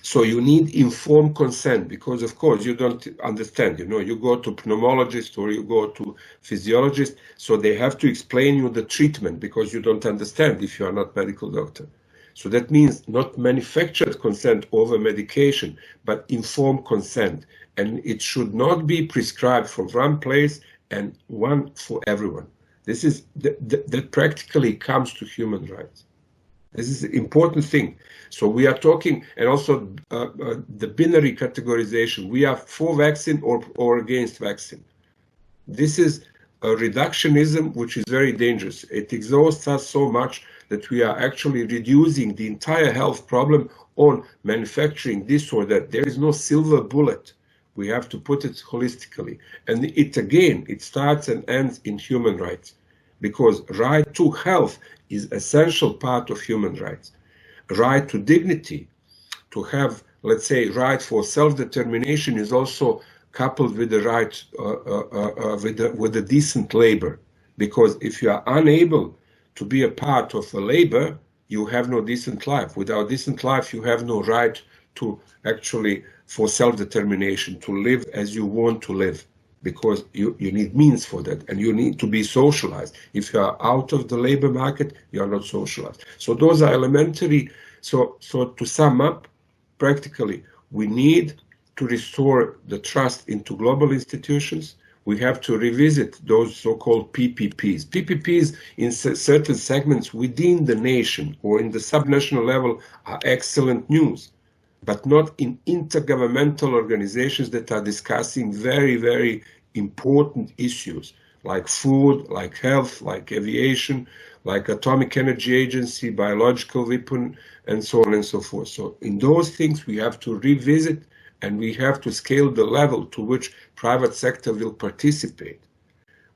Speaker 5: So you need informed consent because, of course, you don't understand. You know, you go to pneumologist or you go to physiologist, so they have to explain you the treatment because you don't understand if you are not medical doctor. So that means not manufactured consent over medication, but informed consent, and it should not be prescribed from one place and one for everyone. This is that practically comes to human rights. This is an important thing. So we are talking, and also the binary categorization. We are for vaccine or against vaccine. This is a reductionism which is very dangerous. It exhausts us so much that we are actually reducing the entire health problem on manufacturing this or that. There is no silver bullet. We have to put it holistically. And it starts and ends in human rights, because right to health is essential part of human rights. Right to dignity, to have, let's say, right for self-determination is also coupled with the right, with the decent labor. Because if you are unable to be a part of a labor, you have no decent life. Without decent life, you have no right to actually for self-determination, to live as you want to live, because you need means for that, and you need to be socialized. If you are out of the labor market, you are not socialized. So those are elementary. So to sum up, practically, we need to restore the trust into global institutions. We have to revisit those so-called PPPs. PPPs in certain segments within the nation or in the subnational level are excellent news, but not in intergovernmental organizations that are discussing very, very important issues like food, like health, like aviation, like Atomic Energy Agency, biological weapon, and so on and so forth. So in those things, we have to revisit, and we have to scale the level to which private sector will participate.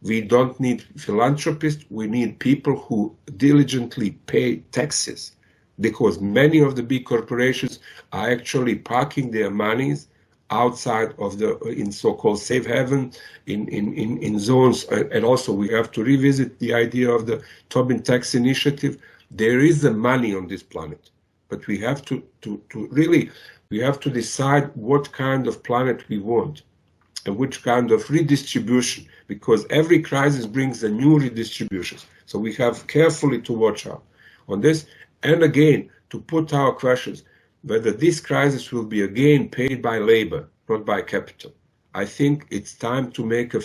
Speaker 5: We don't need philanthropists, we need people who diligently pay taxes, because many of the big corporations are actually parking their monies outside of in so-called safe haven, in zones. And also we have to revisit the idea of the Tobin tax initiative. There is the money on this planet, but we have to decide what kind of planet we want and which kind of redistribution, because every crisis brings a new redistribution. So we have carefully to watch out on this. And again, to put our questions, whether this crisis will be again paid by labor, not by capital. I think it's time to make a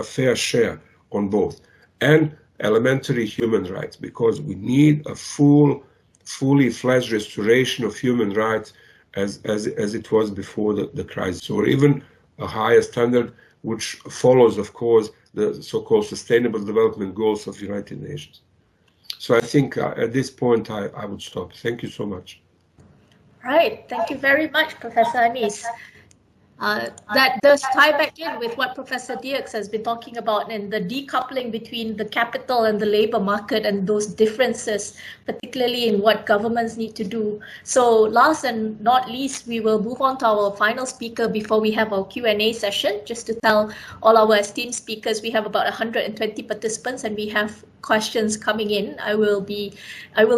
Speaker 5: fair share on both. And elementary human rights, because we need a fully fledged restoration of human rights as it was before the crisis, or even a higher standard, which follows, of course, the so-called Sustainable Development Goals of the United Nations. So I think at this point I would stop. Thank you so much.
Speaker 1: Right. Thank you very much, Professor Anis. That does tie back in with what Professor Dierks has been talking about, and the decoupling between the capital and the labor market and those differences, particularly in what governments need to do. So last and not least, we will move on to our final speaker before we have our Q&A session. Just to tell all our esteemed speakers, we have about 120 participants and we have questions coming in. I will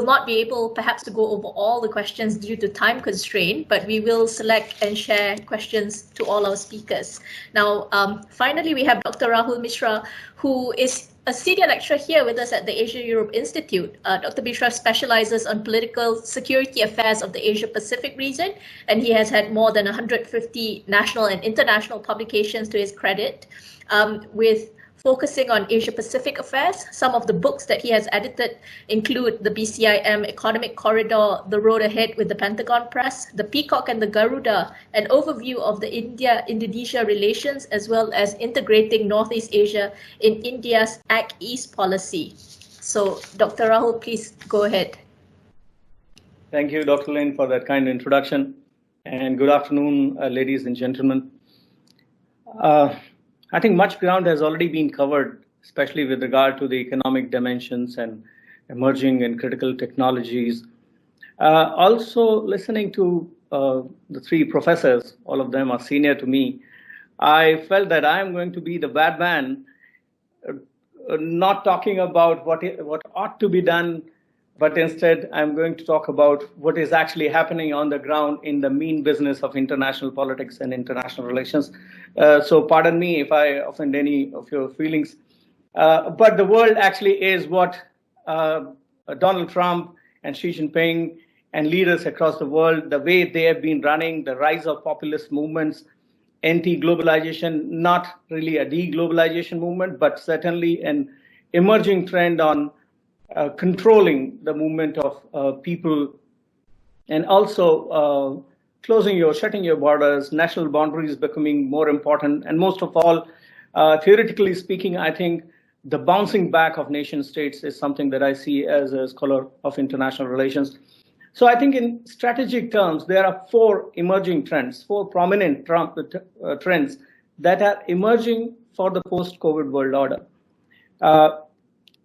Speaker 1: not be able perhaps to go over all the questions due to time constraint, but we will select and share questions to all our speakers. Now, finally, we have Dr. Rahul Mishra, who is a senior lecturer here with us at the Asia-Europe Institute. Dr. Mishra specializes on political security affairs of the Asia-Pacific region, and he has had more than 150 national and international publications to his credit, with focusing on Asia-Pacific affairs. Some of the books that he has edited include the BCIM Economic Corridor, The Road Ahead with the Pentagon Press, The Peacock and the Garuda, an overview of the India-Indonesia relations, as well as integrating Northeast Asia in India's Act East policy. So, Dr. Rahul, please go ahead.
Speaker 6: Thank you, Dr. Lin, for that kind introduction. And good afternoon, ladies and gentlemen. I think much ground has already been covered, especially with regard to the economic dimensions and emerging and critical technologies. Also, listening to the three professors, all of them are senior to me, I felt that I am going to be the bad man, not talking about what ought to be done, but instead I'm going to talk about what is actually happening on the ground in the mean business of international politics and international relations. So pardon me if I offend any of your feelings, but the world actually is what Donald Trump and Xi Jinping and leaders across the world, the way they have been running, the rise of populist movements, anti-globalization, not really a de-globalization movement, but certainly an emerging trend on controlling the movement of people, and also shutting your borders, national boundaries becoming more important, and most of all, theoretically speaking, I think the bouncing back of nation states is something that I see as a scholar of international relations. So I think in strategic terms, there are four emerging trends, four prominent trends that are emerging for the post-COVID world order.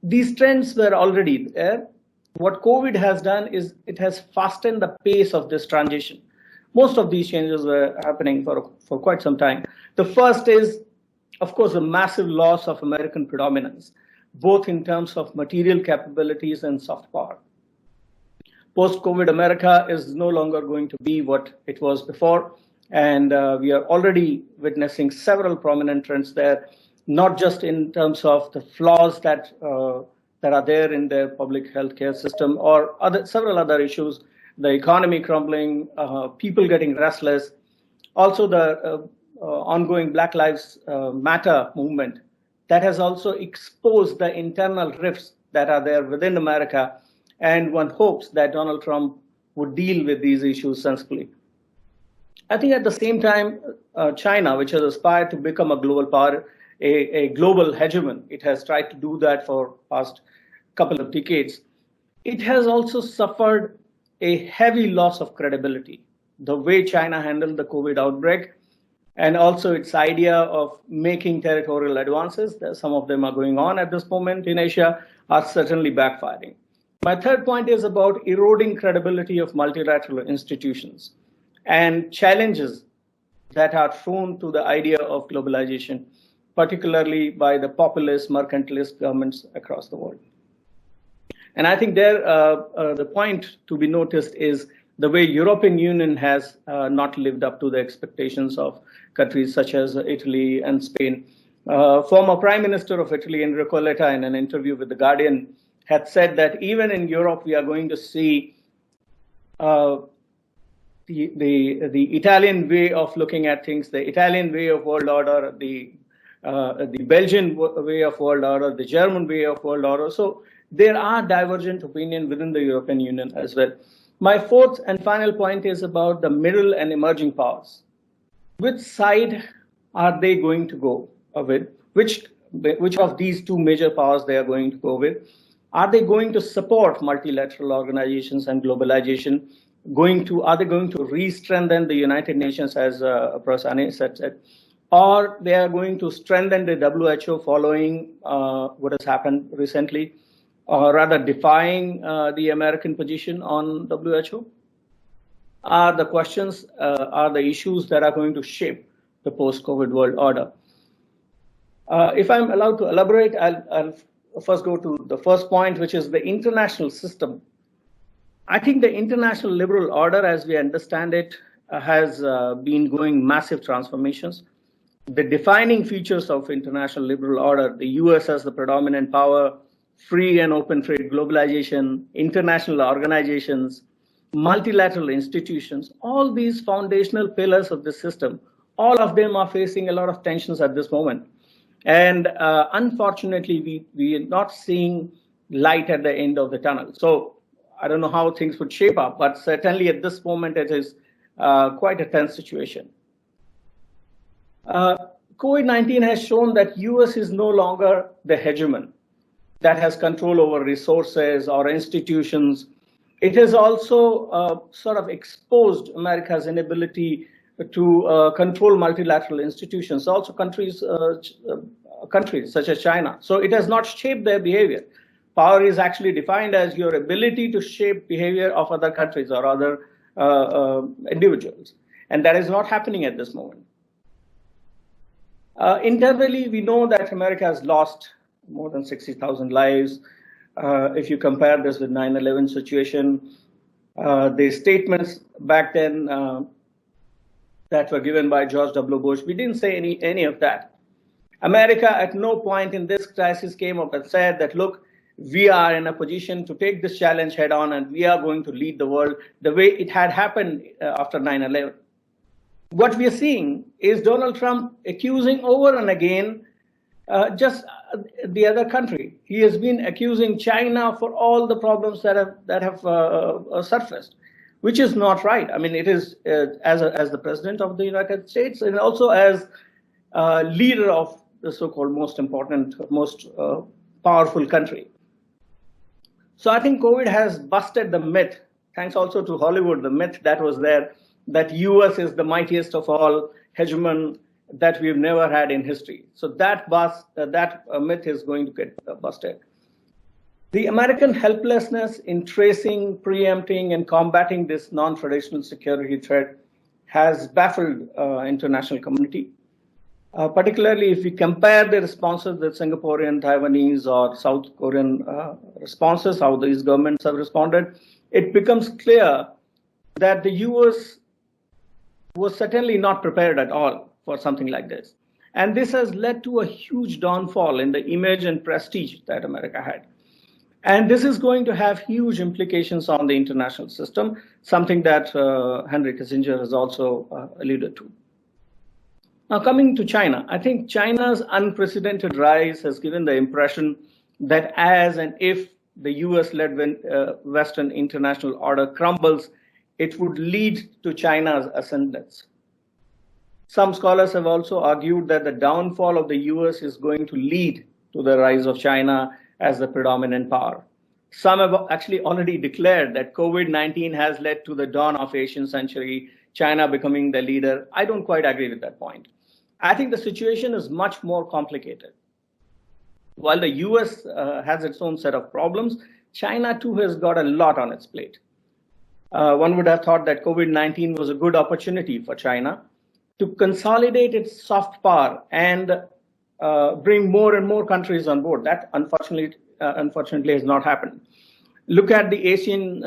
Speaker 6: These trends were already there. What COVID has done is it has fastened the pace of this transition. Most of these changes were happening for quite some time. The first is, of course, the massive loss of American predominance, both in terms of material capabilities and soft power. Post-COVID America is no longer going to be what it was before, and we are already witnessing several prominent trends there, not just in terms of the flaws that are there in the public healthcare system or several other issues, the economy crumbling, people getting restless, also the ongoing Black Lives Matter movement that has also exposed the internal rifts that are there within America, and one hopes that Donald Trump would deal with these issues sensibly. I think at the same time, China, which has aspired to become a global power, a global hegemon, it has tried to do that for past couple of decades. It has also suffered a heavy loss of credibility. The way China handled the COVID outbreak, and also its idea of making territorial advances, some of them are going on at this moment in Asia, are certainly backfiring. My third point is about eroding credibility of multilateral institutions and challenges that are thrown to the idea of globalization, particularly by the populist, mercantilist governments across the world. And I think there, the point to be noticed is the way European Union has not lived up to the expectations of countries such as Italy and Spain. Former Prime Minister of Italy, Enrico Letta, in an interview with The Guardian, had said that even in Europe, we are going to see the Italian way of looking at things, the Italian way of world order, the Belgian way of world order, the German way of world order. So there are divergent opinions within the European Union as well. My fourth and final point is about the middle and emerging powers. Which side are they going to go with? Which of these two major powers they are going to go with? Are they going to support multilateral organizations and globalization? Are they going to re-strengthen the United Nations, as Prof. said, or they are going to strengthen the WHO following what has happened recently, or rather defying the American position on WHO? Are the questions, are the issues that are going to shape the post-COVID world order? If I'm allowed to elaborate, I'll first go to the first point, which is the international system. I think the international liberal order, as we understand it, has been going massive transformations. The defining features of international liberal order, the US as the predominant power, free and open trade, globalization, international organizations, multilateral institutions, all these foundational pillars of the system, all of them are facing a lot of tensions at this moment. And unfortunately, we are not seeing light at the end of the tunnel. So I don't know how things would shape up, but certainly at this moment, it is quite a tense situation. COVID-19 has shown that US is no longer the hegemon that has control over resources or institutions. It has also sort of exposed America's inability to control multilateral institutions, also countries such as China. So it has not shaped their behavior. Power is actually defined as your ability to shape behavior of other countries or other individuals. And that is not happening at this moment. Internally, we know that America has lost more than 60,000 lives. If you compare this with 9/11 situation, the statements back then that were given by George W. Bush, we didn't say any of that. America at no point in this crisis came up and said that, look, we are in a position to take this challenge head on and we are going to lead the world the way it had happened after 9/11. What we are seeing is Donald Trump accusing over and again just the other country. He has been accusing China for all the problems that have surfaced, which is not right. I mean, it is as the president of the United States and also as leader of the so-called most important, most powerful country. So I think COVID has busted the myth, thanks also to Hollywood, the myth that was there, that US is the mightiest of all hegemon that we've never had in history. So that myth is going to get busted. The American helplessness in tracing, preempting, and combating this non-traditional security threat has baffled international community. Particularly if we compare the responses with Singaporean, Taiwanese, or South Korean responses, how these governments have responded, it becomes clear that the US was certainly not prepared at all for something like this. And this has led to a huge downfall in the image and prestige that America had. And this is going to have huge implications on the international system, something that Henry Kissinger has also alluded to. Now, coming to China, I think China's unprecedented rise has given the impression that as and if the US-led Western international order crumbles, it would lead to China's ascendance. Some scholars have also argued that the downfall of the US is going to lead to the rise of China as the predominant power. Some have actually already declared that COVID-19 has led to the dawn of Asian century, China becoming the leader. I don't quite agree with that point. I think the situation is much more complicated. While the US has its own set of problems, China too has got a lot on its plate. One would have thought that COVID-19 was a good opportunity for China to consolidate its soft power and bring more and more countries on board. That unfortunately has not happened. Look at the ASEAN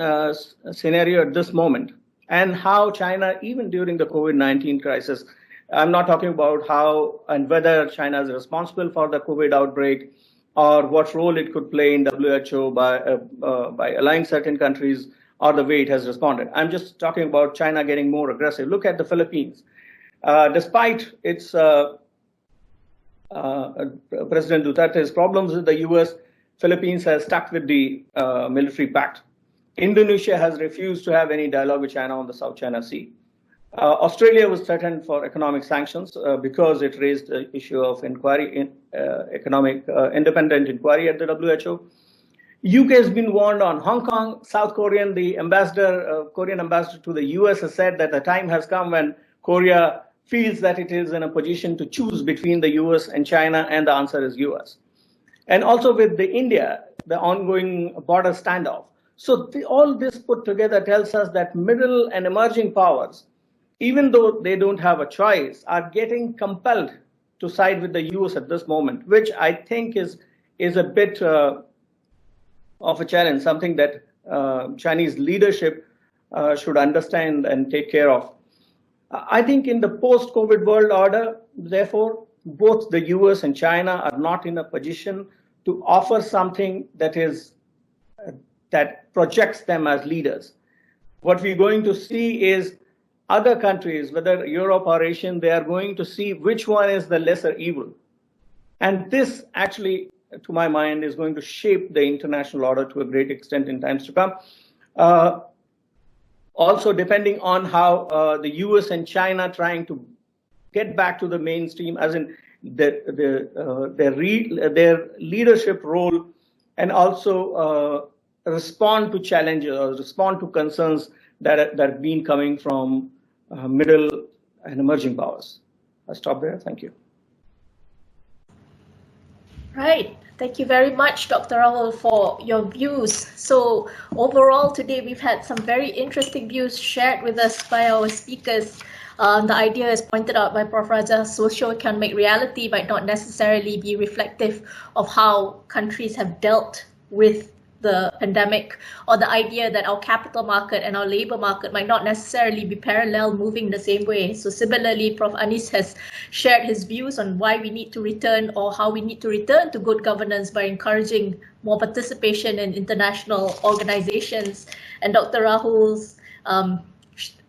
Speaker 6: scenario at this moment and how China, even during the COVID-19 crisis, I'm not talking about how and whether China is responsible for the COVID outbreak or what role it could play in WHO by allowing certain countries or the way it has responded. I'm just talking about China getting more aggressive. Look at the Philippines. Despite its President Duterte's problems with the US, Philippines has stuck with the military pact. Indonesia has refused to have any dialogue with China on the South China Sea. Australia was threatened for economic sanctions because it raised the issue of inquiry, economic independent inquiry at the WHO. UK has been warned on Hong Kong. South Korean, the ambassador, Korean ambassador to the US has said that the time has come when Korea feels that it is in a position to choose between the US and China, and the answer is US. And also with the India, the ongoing border standoff. So all this put together tells us that middle and emerging powers, even though they don't have a choice, are getting compelled to side with the US at this moment, which I think is a bit of a challenge, something that Chinese leadership should understand and take care of. I think in the post-COVID world order, therefore, both the US and China are not in a position to offer something that is that projects them as leaders. What we're going to see is other countries, whether Europe or Asian, they are going to see which one is the lesser evil. And this actually, to my mind, is going to shape the international order to a great extent in times to come. Also, depending on how the US and China trying to get back to the mainstream, as in their leadership role, and also respond to challenges or respond to concerns that have been coming from middle and emerging powers. I'll stop there. Thank you.
Speaker 1: Right. Thank you very much, Dr. Rahul, for your views. So overall today, we've had some very interesting views shared with us by our speakers. The idea is pointed out by Prof. Rajah, socio-economic reality might not necessarily be reflective of how countries have dealt with the pandemic, or the idea that our capital market and our labor market might not necessarily be parallel, moving the same way. So similarly, Prof. Anis has shared his views on why we need to return, or how we need to return to good governance by encouraging more participation in international organizations, and Dr. Rahul's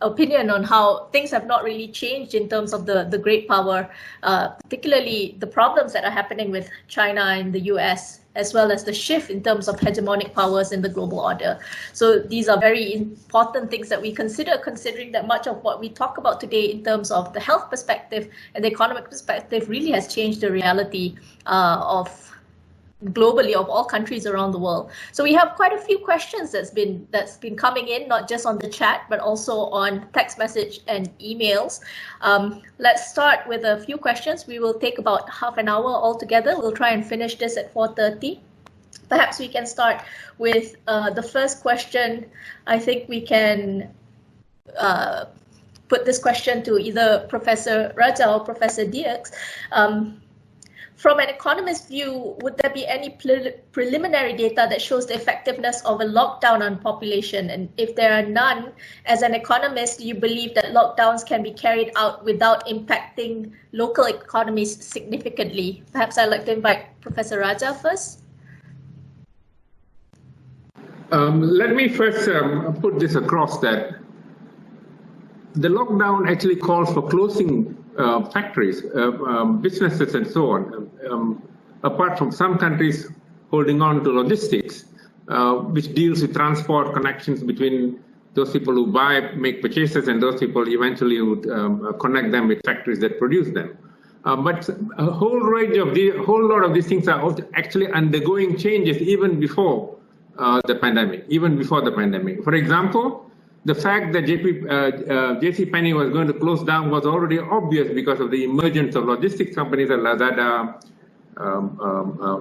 Speaker 1: opinion on how things have not really changed in terms of the great power, particularly the problems that are happening with China and the US, as well as the shift in terms of hegemonic powers in the global order. So these are very important things that we consider, considering that much of what we talk about today in terms of the health perspective and the economic perspective really has changed the reality of globally of all countries around the world. So we have quite a few questions that's been coming in, not just on the chat, but also on text message and emails. Let's start with a few questions. We will take about half an hour altogether. We'll try and finish this at 4:30. Perhaps we can start with the first question. I think we can put this question to either Professor Rajah or Professor Dierks. From an economist's view, would there be any preliminary data that shows the effectiveness of a lockdown on population? And if there are none, as an economist, do you believe that lockdowns can be carried out without impacting local economies significantly? Perhaps I'd like to invite Professor Rajah first.
Speaker 3: Let me first put this across that the lockdown actually calls for closing factories, businesses, and so on. Apart from some countries holding on to logistics, which deals with transport connections between those people who make purchases, and those people eventually would connect them with factories that produce them. But a whole lot of these things are actually undergoing changes even before the pandemic. For example, the fact that JCPenney was going to close down was already obvious because of the emergence of logistics companies like Lazada,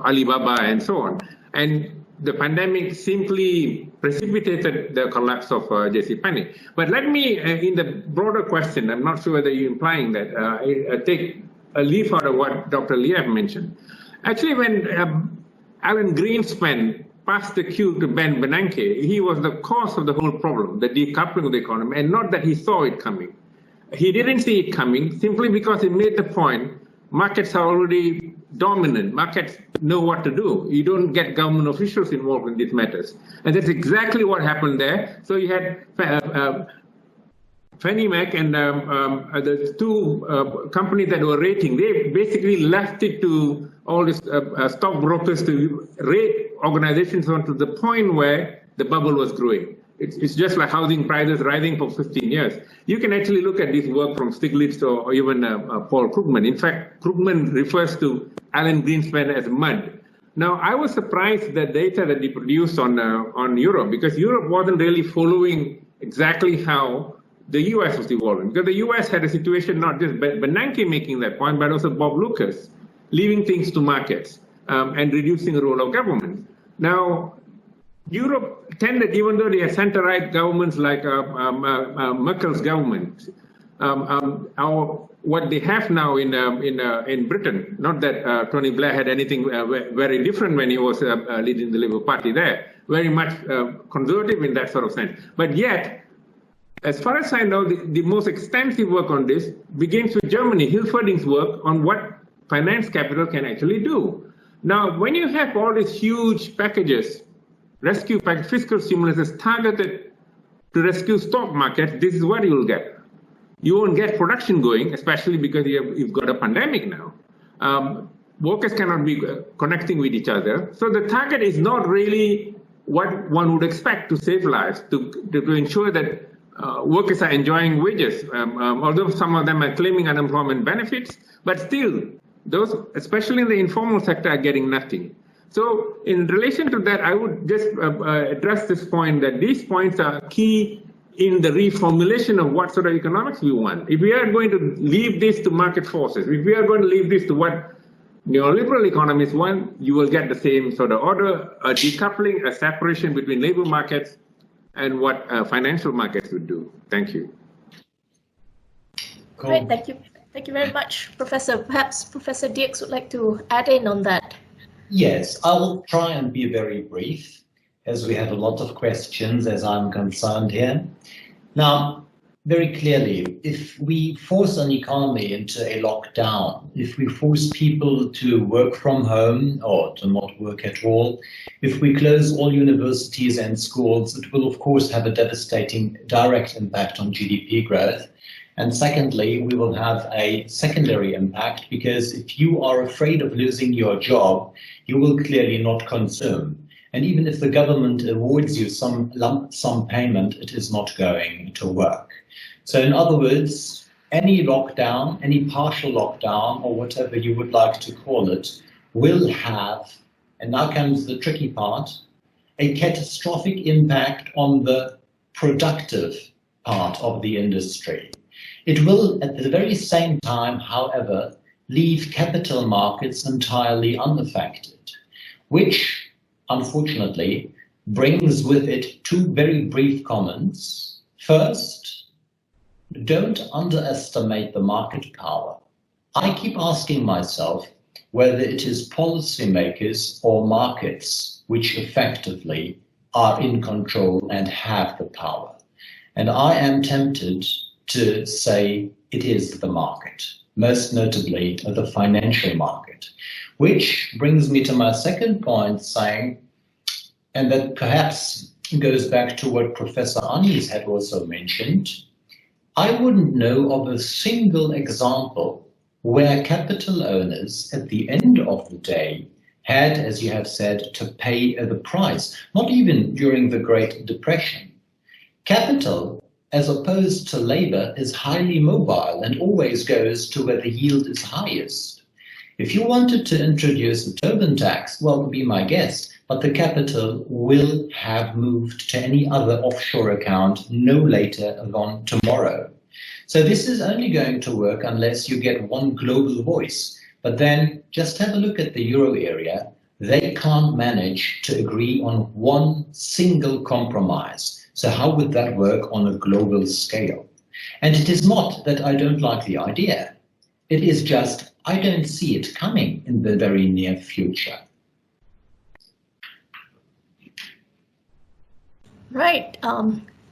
Speaker 3: Alibaba, and so on. And the pandemic simply precipitated the collapse of JCPenney. But let me, in the broader question, I'm not sure whether you're implying that, take a leaf out of what Dr. Leef mentioned. Actually, when Alan Greenspan passed the cue to Ben Bernanke, he was the cause of the whole problem, the decoupling of the economy, and not that he saw it coming. He didn't see it coming simply because he made the point, markets are already dominant, markets know what to do. You don't get government officials involved in these matters. And that's exactly what happened there. So you had Fannie Mac and the two companies that were rating, they basically left it to all these stockbrokers to rate organizations on to the point where the bubble was growing. It's just like housing prices rising for 15 years. You can actually look at this work from Stiglitz or even Paul Krugman. In fact, Krugman refers to Alan Greenspan as mud. Now, I was surprised the data that he produced on Europe, because Europe wasn't really following exactly how the US was evolving. Because the US had a situation, not just Bernanke making that point, but also Bob Lucas, leaving things to markets and reducing the role of government. Now, Europe tended, even though they had center-right governments like Merkel's government, what they have now in Britain, not that Tony Blair had anything very different when he was leading the Labour Party there, very much conservative in that sort of sense. But yet, as far as I know, the most extensive work on this begins with Germany, Hilferding's work on what finance capital can actually do. Now, when you have all these huge packages, rescue package, fiscal stimulus is targeted to rescue stock markets, this is what you will get. You won't get production going, especially because you've got a pandemic now. Workers cannot be connecting with each other. So the target is not really what one would expect to save lives, to ensure that workers are enjoying wages, although some of them are claiming unemployment benefits, but still, those, especially in the informal sector, are getting nothing. So in relation to that, I would just address this point that these points are key in the reformulation of what sort of economics we want. If we are going to leave this to market forces, if we are going to leave this to what neoliberal economists want, you will get the same sort of order, a decoupling, a separation between labor markets and what financial markets would do. Thank you.
Speaker 1: Cool. Great, thank you. Thank you very much, Professor. Perhaps Professor Dierks would like to add in on that.
Speaker 4: Yes, I will try and be very brief, as we have a lot of questions as I'm concerned here. Now, very clearly, if we force an economy into a lockdown, if we force people to work from home or to not work at all, if we close all universities and schools, it will of course have a devastating direct impact on GDP growth. And secondly, we will have a secondary impact, because if you are afraid of losing your job, you will clearly not consume. And even if the government awards you some lump sum payment, it is not going to work. So in other words, any lockdown, any partial lockdown, or whatever you would like to call it, will have, and now comes the tricky part, a catastrophic impact on the productive part of the industry. It will, at the very same time, however, leave capital markets entirely unaffected, which, unfortunately, brings with it two very brief comments. First, don't underestimate the market power. I keep asking myself whether it is policymakers or markets which effectively are in control and have the power. And I am tempted to say it is the market, most notably the financial market, which brings me to my second point, saying, and that perhaps goes back to what Professor Anis had also mentioned, I wouldn't know of a single example where capital owners at the end of the day had, as you have said, to pay the price, not even during the Great Depression. Capital, as opposed to labor, is highly mobile and always goes to where the yield is highest. If you wanted to introduce a Tobin tax, well, be my guest, but the capital will have moved to any other offshore account no later than tomorrow. So this is only going to work unless you get one global voice. But then just have a look at the euro area. They can't manage to agree on one single compromise. So how would that work on a global scale? And it is not that I don't like the idea. It is just I don't see it coming in the very near future.
Speaker 1: Right.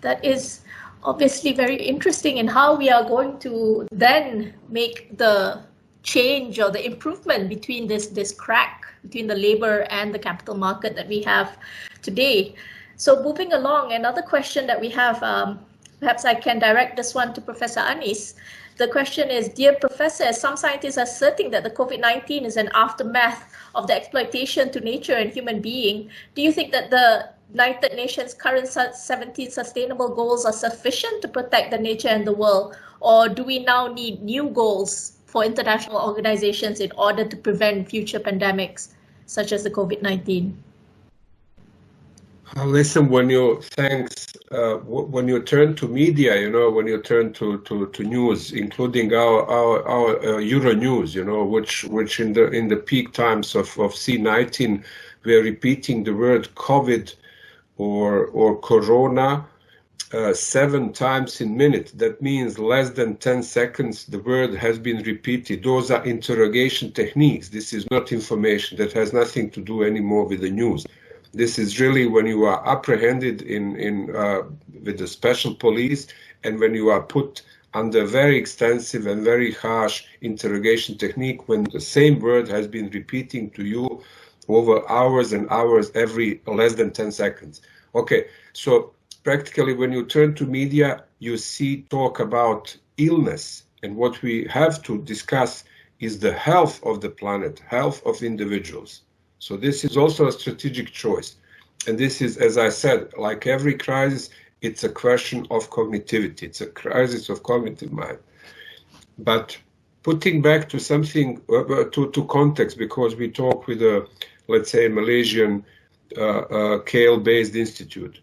Speaker 1: That is obviously very interesting in how we are going to then make the change or the improvement between this crack between the labor and the capital market that we have today. So moving along, another question that we have, perhaps I can direct this one to Professor Anis. The question is, dear Professor, some scientists are asserting that the COVID-19 is an aftermath of the exploitation to nature and human being. Do you think that United Nations' current 17 sustainable goals are sufficient to protect the nature and the world, or do we now need new goals for international organizations in order to prevent future pandemics, such as the COVID-19?
Speaker 5: Listen, when you when you turn to media, when you turn to news, including our Euro News, which in the peak times of C19, we're repeating the word COVID or Corona 7 times in minute. That means less than 10 seconds the word has been repeated. Those are interrogation techniques. This is not information. That has nothing to do anymore with the news. This is really when you are apprehended with the special police, and when you are put under very extensive and very harsh interrogation technique, when the same word has been repeating to you over hours and hours every less than 10 seconds. Okay, so practically when you turn to media, you see talk about illness, and what we have to discuss is the health of the planet, health of individuals. So this is also a strategic choice. And this is, as I said, like every crisis, it's a question of cognitivity. It's a crisis of cognitive mind. But putting back to something, to context, because we talk with a, let's say, Malaysian KL-based institute.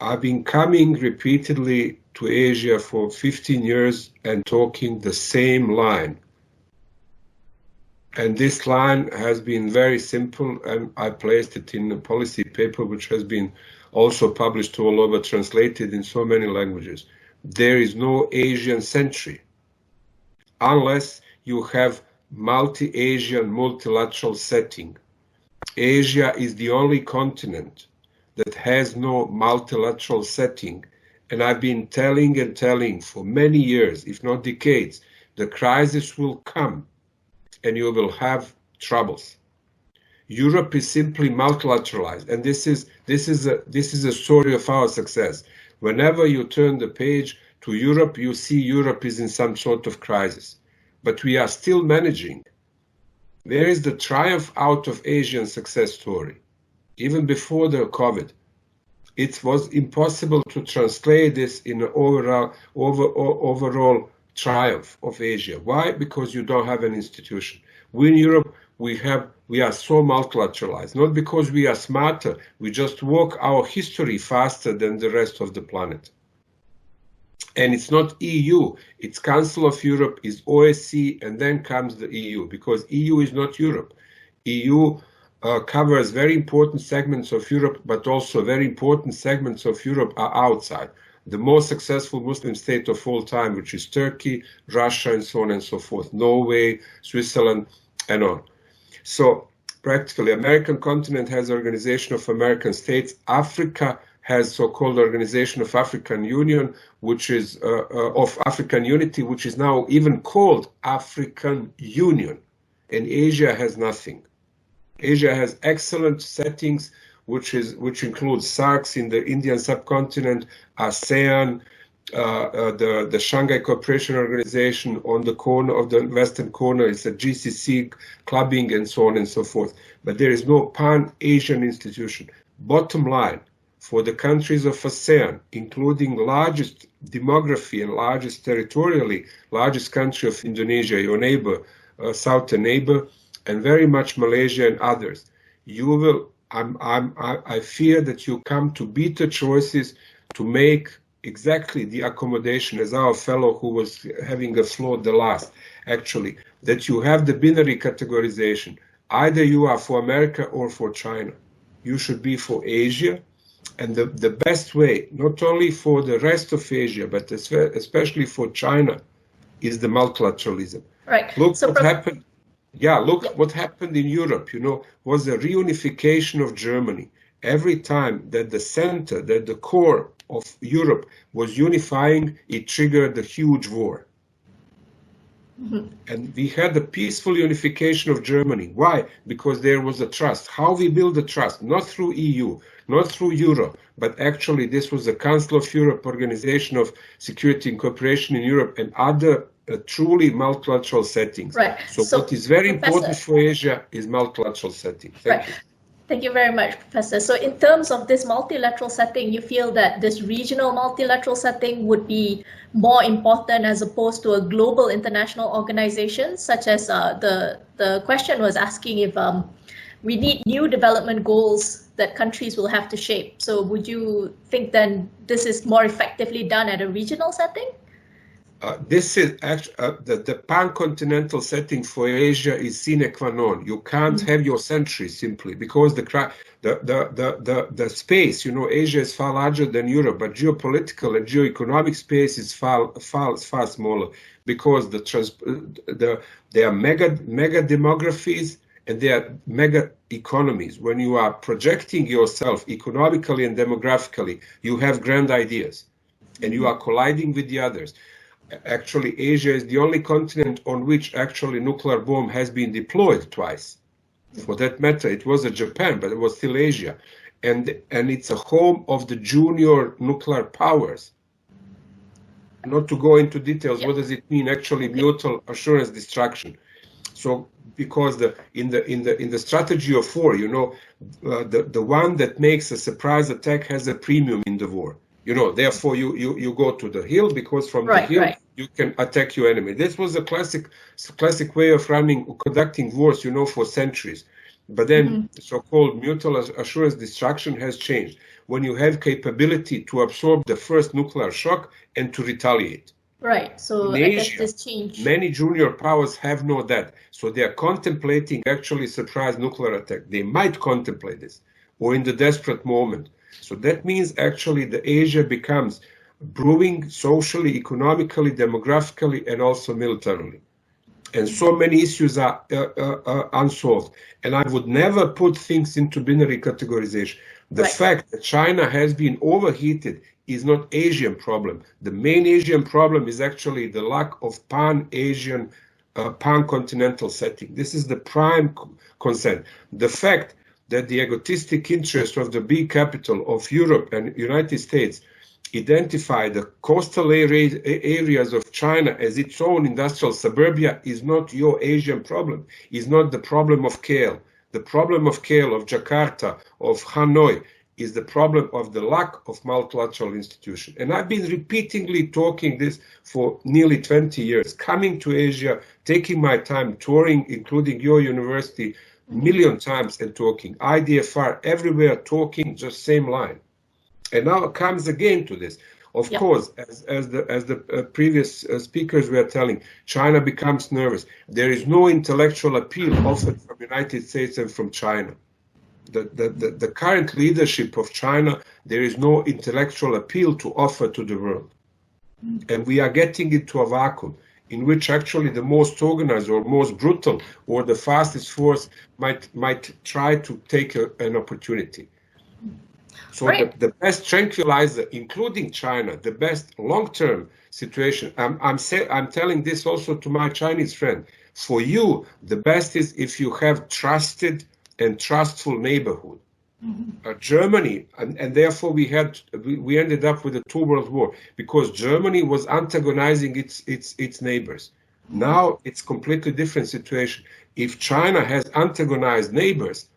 Speaker 5: I've been coming repeatedly to Asia for 15 years and talking the same line. And this line has been very simple, and I placed it in a policy paper which has been also published all over, translated in so many languages. There is no Asian century unless you have multi-Asian multilateral setting. Asia is the only continent that has no multilateral setting. And I've been telling and telling for many years, if not decades, the crisis will come and you will have troubles. Europe is simply multilateralized, and this is a story of our success. Whenever you turn the page to Europe, you see Europe is in some sort of crisis, but we are still managing. Where is the triumph out of Asian success story? Even before the COVID, it was impossible to translate this in an overall triumph of Asia. Why? Because you don't have an institution. We in Europe, we are so multilateralized, not because we are smarter, we just walk our history faster than the rest of the planet. And it's not EU, it's Council of Europe, it's OSCE, and then comes the EU, because EU is not Europe. EU covers very important segments of Europe, but also very important segments of Europe are outside. The most successful Muslim state of all time, which is Turkey, Russia, and so on and so forth, Norway, Switzerland, and on. So practically, American continent has Organization of American States. Africa has so-called Organization of African Union, which is of African Unity, which is now even called African Union. And Asia has nothing. Asia has excellent settings, which includes SAARC in the Indian subcontinent, ASEAN, the Shanghai Cooperation Organization on the corner of the western corner is a GCC clubbing and so on and so forth. But there is no pan-Asian institution. Bottom line, for the countries of ASEAN, including largest demography and largest territorially, largest country of Indonesia, your neighbor, southern neighbor, and very much Malaysia and others, you will. I fear that you come to bitter choices to make exactly the accommodation, as our fellow who was having a floor the last, actually, that you have the binary categorization. Either you are for America or for China. You should be for Asia. And the best way, not only for the rest of Asia, but especially for China, is the multilateralism.
Speaker 1: Right.
Speaker 5: Look what happened. Yeah, look what happened in Europe, was a reunification of Germany. Every time that the center, that the core of Europe was unifying, it triggered a huge war. Mm-hmm. And we had a peaceful unification of Germany. Why? Because there was a trust. How we build the trust? Not through EU, not through Euro, but actually this was the Council of Europe, Organization of Security and Cooperation in Europe, and other truly multilateral settings.
Speaker 1: Right.
Speaker 5: So what is very important for Asia is multilateral setting. Thank you.
Speaker 1: Thank you very much, Professor. So in terms of this multilateral setting, you feel that this regional multilateral setting would be more important as opposed to a global international organization, such as the question was asking if we need new development goals that countries will have to shape. So would you think then this is more effectively done at a regional setting?
Speaker 5: This is actually the pan-continental setting for Asia is sine qua non. You can't have your century simply because the space, you know, Asia is far larger than Europe, but geopolitical and geoeconomic space is far smaller because they are mega demographies and they are mega economies. When you are projecting yourself economically and demographically, you have grand ideas and you are colliding with the others. Actually, Asia is the only continent on which actually nuclear bomb has been deployed twice. For that matter, it was Japan, but it was still Asia. And it's a home of the junior nuclear powers. Not to go into details, what does it mean actually mutual assurance destruction? So because in the strategy of war, you know, the one that makes a surprise attack has a premium in the war. You know, therefore you go to the hill because from the hill you can attack your enemy. This was a classic way of conducting wars, you know, for centuries. But then so-called mutual assurance destruction has changed when you have capability to absorb the first nuclear shock and to retaliate.
Speaker 1: Right. So
Speaker 5: in Asia,
Speaker 1: I guess this changed.
Speaker 5: Many junior powers have no that. So they are contemplating actually surprise nuclear attack. They might contemplate this or in the desperate moment. So that means actually the Asia becomes brewing socially, economically, demographically, and also militarily. And so many issues are unsolved. And I would never put things into binary categorization. The fact that China has been overheated is not Asian problem. The main Asian problem is actually the lack of pan-Asian, pan-continental setting. This is the prime concern. The fact that the egotistic interest of the big capital of Europe and United States identify the coastal areas of China as its own industrial suburbia is not your Asian problem, is not the problem of KL. The problem of KL, of Jakarta, of Hanoi, is the problem of the lack of multilateral institution. And I've been repeatedly talking this for nearly 20 years, coming to Asia, taking my time, touring, including your university, million times and talking, IDFR everywhere talking, just same line. And now it comes again to this. Of course, as the previous speakers were telling, China becomes nervous. There is no intellectual appeal offered from the United States and from China. The current leadership of China, there is no intellectual appeal to offer to the world. And we are getting into a vacuum in which actually the most organized or most brutal or the fastest force might try to take an opportunity. So the best tranquilizer, including China, the best long-term situation, I'm telling this also to my Chinese friend, for you, the best is if you have trusted and trustful neighborhood. Germany, and therefore we ended up with a 2 world war because Germany was antagonizing its neighbors. Now it's completely different situation. If China has antagonized neighbors,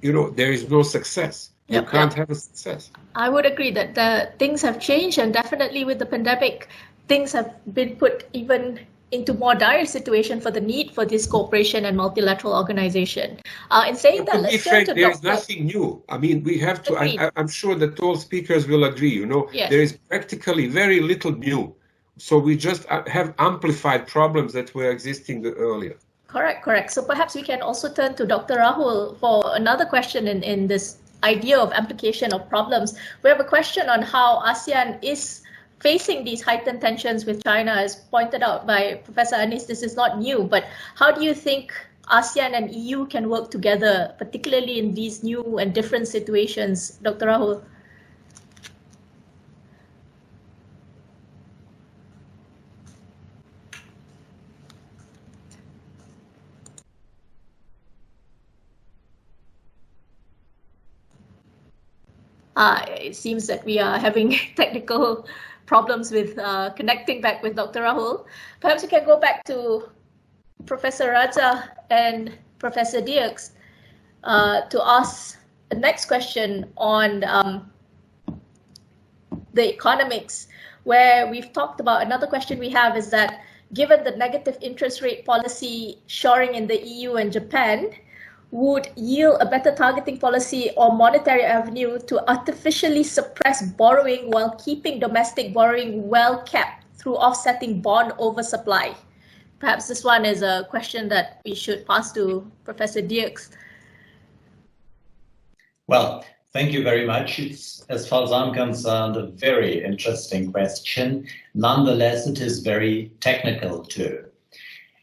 Speaker 5: you know, there is no success. You can't have a success.
Speaker 1: I would agree that the things have changed, and definitely with the pandemic, things have been put even into more dire situation for the need for this cooperation and multilateral organization. In saying that, let's turn to
Speaker 5: there is nothing new. I mean, we have to, I'm sure that all speakers will agree, you know, there is practically very little new. So we just have amplified problems that were existing earlier.
Speaker 1: Correct. So perhaps we can also turn to Dr. Rahul for another question in this idea of amplification of problems. We have a question on how ASEAN is facing these heightened tensions with China. As pointed out by Professor Anis, this is not new, but how do you think ASEAN and EU can work together, particularly in these new and different situations? Dr. Rahul. It seems that we are having technical problems with connecting back with Dr. Rahul. Perhaps we can go back to Professor Rajah and Professor Dierks. to ask the next question on the economics, where we've talked about, another question we have is that given the negative interest rate policy shoring in the EU and Japan, would yield a better targeting policy or monetary avenue to artificially suppress borrowing while keeping domestic borrowing well kept through offsetting bond oversupply? Perhaps this one is a question that we should pass to Professor Dierks.
Speaker 4: Well, thank you very much. It's, as far as I'm concerned, a very interesting question. Nonetheless, it is very technical too.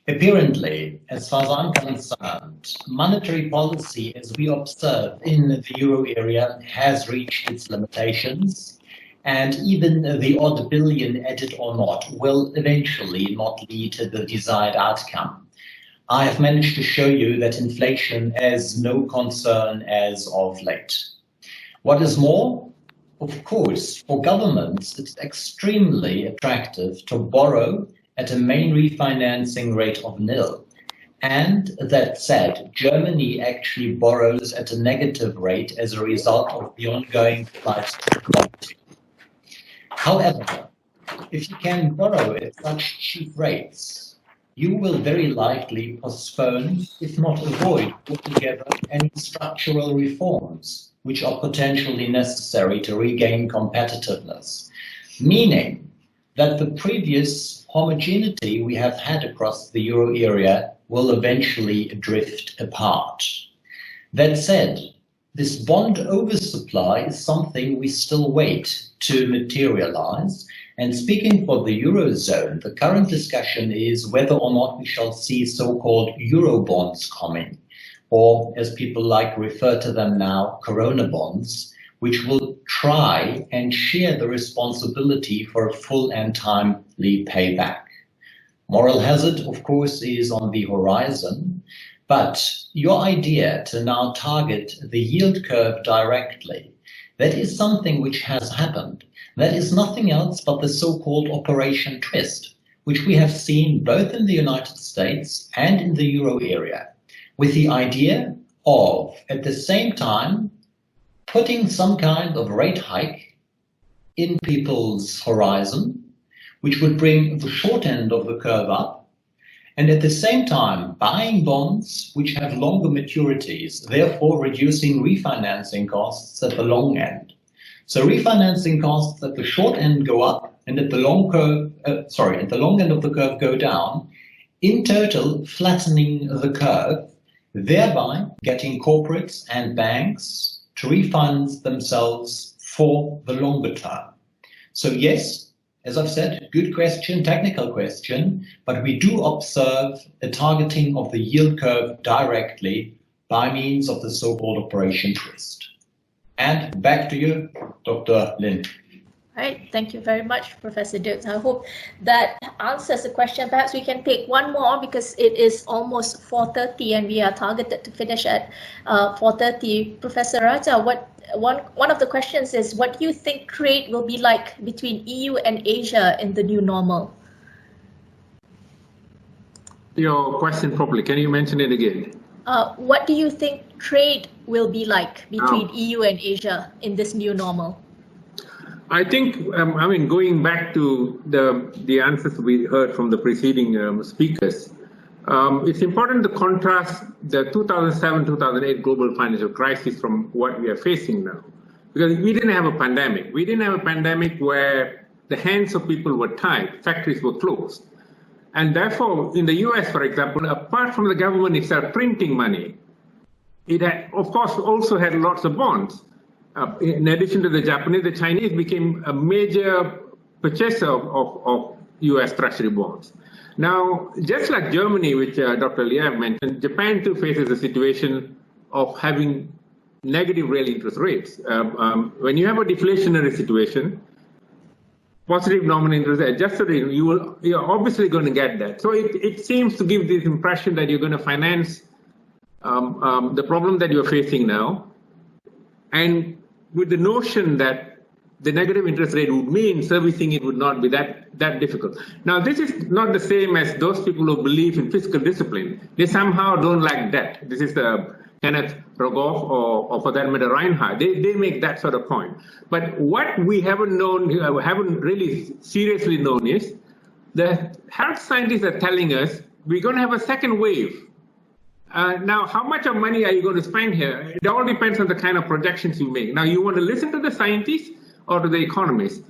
Speaker 4: Apparently, as far as I'm concerned, monetary policy, as we observe in the euro area, has reached its limitations, and even the odd billion added or not will eventually not lead to the desired outcome. I have managed to show you that inflation is no concern as of late. What is more, of course, for governments, it's extremely attractive to borrow at a main refinancing rate of nil. And that said, Germany actually borrows at a negative rate as a result of the ongoing flight to quality. However, if you can borrow at such cheap rates, you will very likely postpone, if not avoid altogether, any structural reforms which are potentially necessary to regain competitiveness, meaning that the previous homogeneity we have had across the euro area will eventually drift apart. That said, this bond oversupply is something we still wait to materialize. And speaking for the Eurozone, the current discussion is whether or not we shall see so-called Euro bonds coming, or as people like refer to them now, Corona bonds, which will try and share the responsibility for a full and timely payback. Moral hazard, of course, is on the horizon, but your idea to now target the yield curve directly, that is something which has happened. That is nothing else but the so-called Operation Twist, which we have seen both in the United States and in the euro area, with the idea of, at the same time, putting some kind of rate hike in people's horizon, which would bring the short end of the curve up, and at the same time buying bonds which have longer maturities, therefore reducing refinancing costs at the long end. So refinancing costs at the short end go up, and at the long end of the curve go down, in total flattening the curve, thereby getting corporates and banks to refinance themselves for the longer term. So yes, as I've said, good question, technical question, but we do observe a targeting of the yield curve directly by means of the so-called Operation Twist. And back to you, Dr. Lin.
Speaker 1: All right, thank you very much, Professor Dierks. I hope that answers the question. Perhaps we can take one more because it is almost 4:30 and we are targeted to finish at 4:30. Professor Rajah, one of the questions is, what do you think trade will be like between EU and Asia in the new normal?
Speaker 3: Your question properly, can you mention it again?
Speaker 1: What do you think trade will be like between EU and Asia in this new normal?
Speaker 3: I think, going back to the answers we heard from the preceding speakers, it's important to contrast the 2007-2008 global financial crisis from what we are facing now. Because we didn't have a pandemic. We didn't have a pandemic where the hands of people were tied, factories were closed. And therefore, in the US, for example, apart from the government itself printing money, it had, of course, also had lots of bonds. In addition to the Japanese, the Chinese became a major purchaser of US Treasury bonds. Now, just like Germany, which Dr. Leef mentioned, Japan too faces a situation of having negative real interest rates. When you have a deflationary situation, positive nominal interest adjusted, you're obviously going to get that. So it seems to give this impression that you're going to finance the problem that you're facing now, and with the notion that the negative interest rate would mean servicing it would not be that difficult. Now, this is not the same as those people who believe in fiscal discipline. They somehow don't like debt. This is the Kenneth Rogoff or for that matter Reinhardt. They make that sort of point. But what we haven't really seriously known is the health scientists are telling us we're going to have a second wave. Now, how much of money are you going to spend here? It all depends on the kind of projections you make. Now, you want to listen to the scientists or to the economists?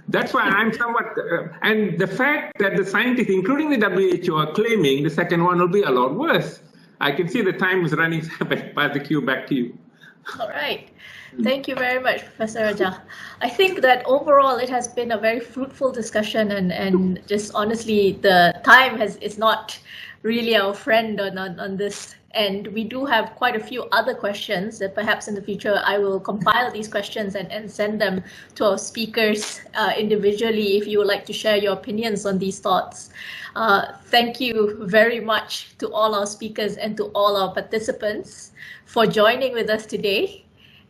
Speaker 3: That's why I'm somewhat, and the fact that the scientists, including the WHO, are claiming the second one will be a lot worse. I can see the time is running. Pass the cue back to you.
Speaker 1: All right. Thank you very much, Professor Rajah. I think that overall it has been a very fruitful discussion, and just honestly, the time is not really our friend on this. And we do have quite a few other questions that perhaps in the future I will compile these questions and send them to our speakers individually if you would like to share your opinions on these thoughts. Thank you very much to all our speakers and to all our participants for joining with us today.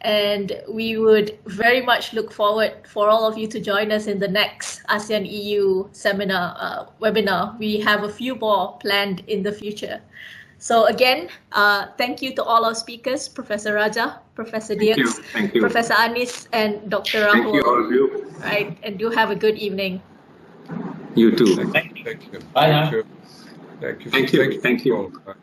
Speaker 1: And we would very much look forward for all of you to join us in the next ASEAN EU seminar webinar. We have a few more planned in the future. So again, thank you to all our speakers, Professor Rajah, Professor Dierks,
Speaker 3: Thank you.
Speaker 1: Professor Anis, and Dr. Rahul.
Speaker 3: Thank you, all of you.
Speaker 1: Right, and do have a good evening.
Speaker 3: You too.
Speaker 5: Thank you.
Speaker 4: Bye now.
Speaker 5: Thank you.
Speaker 3: Thank you.
Speaker 5: Bye.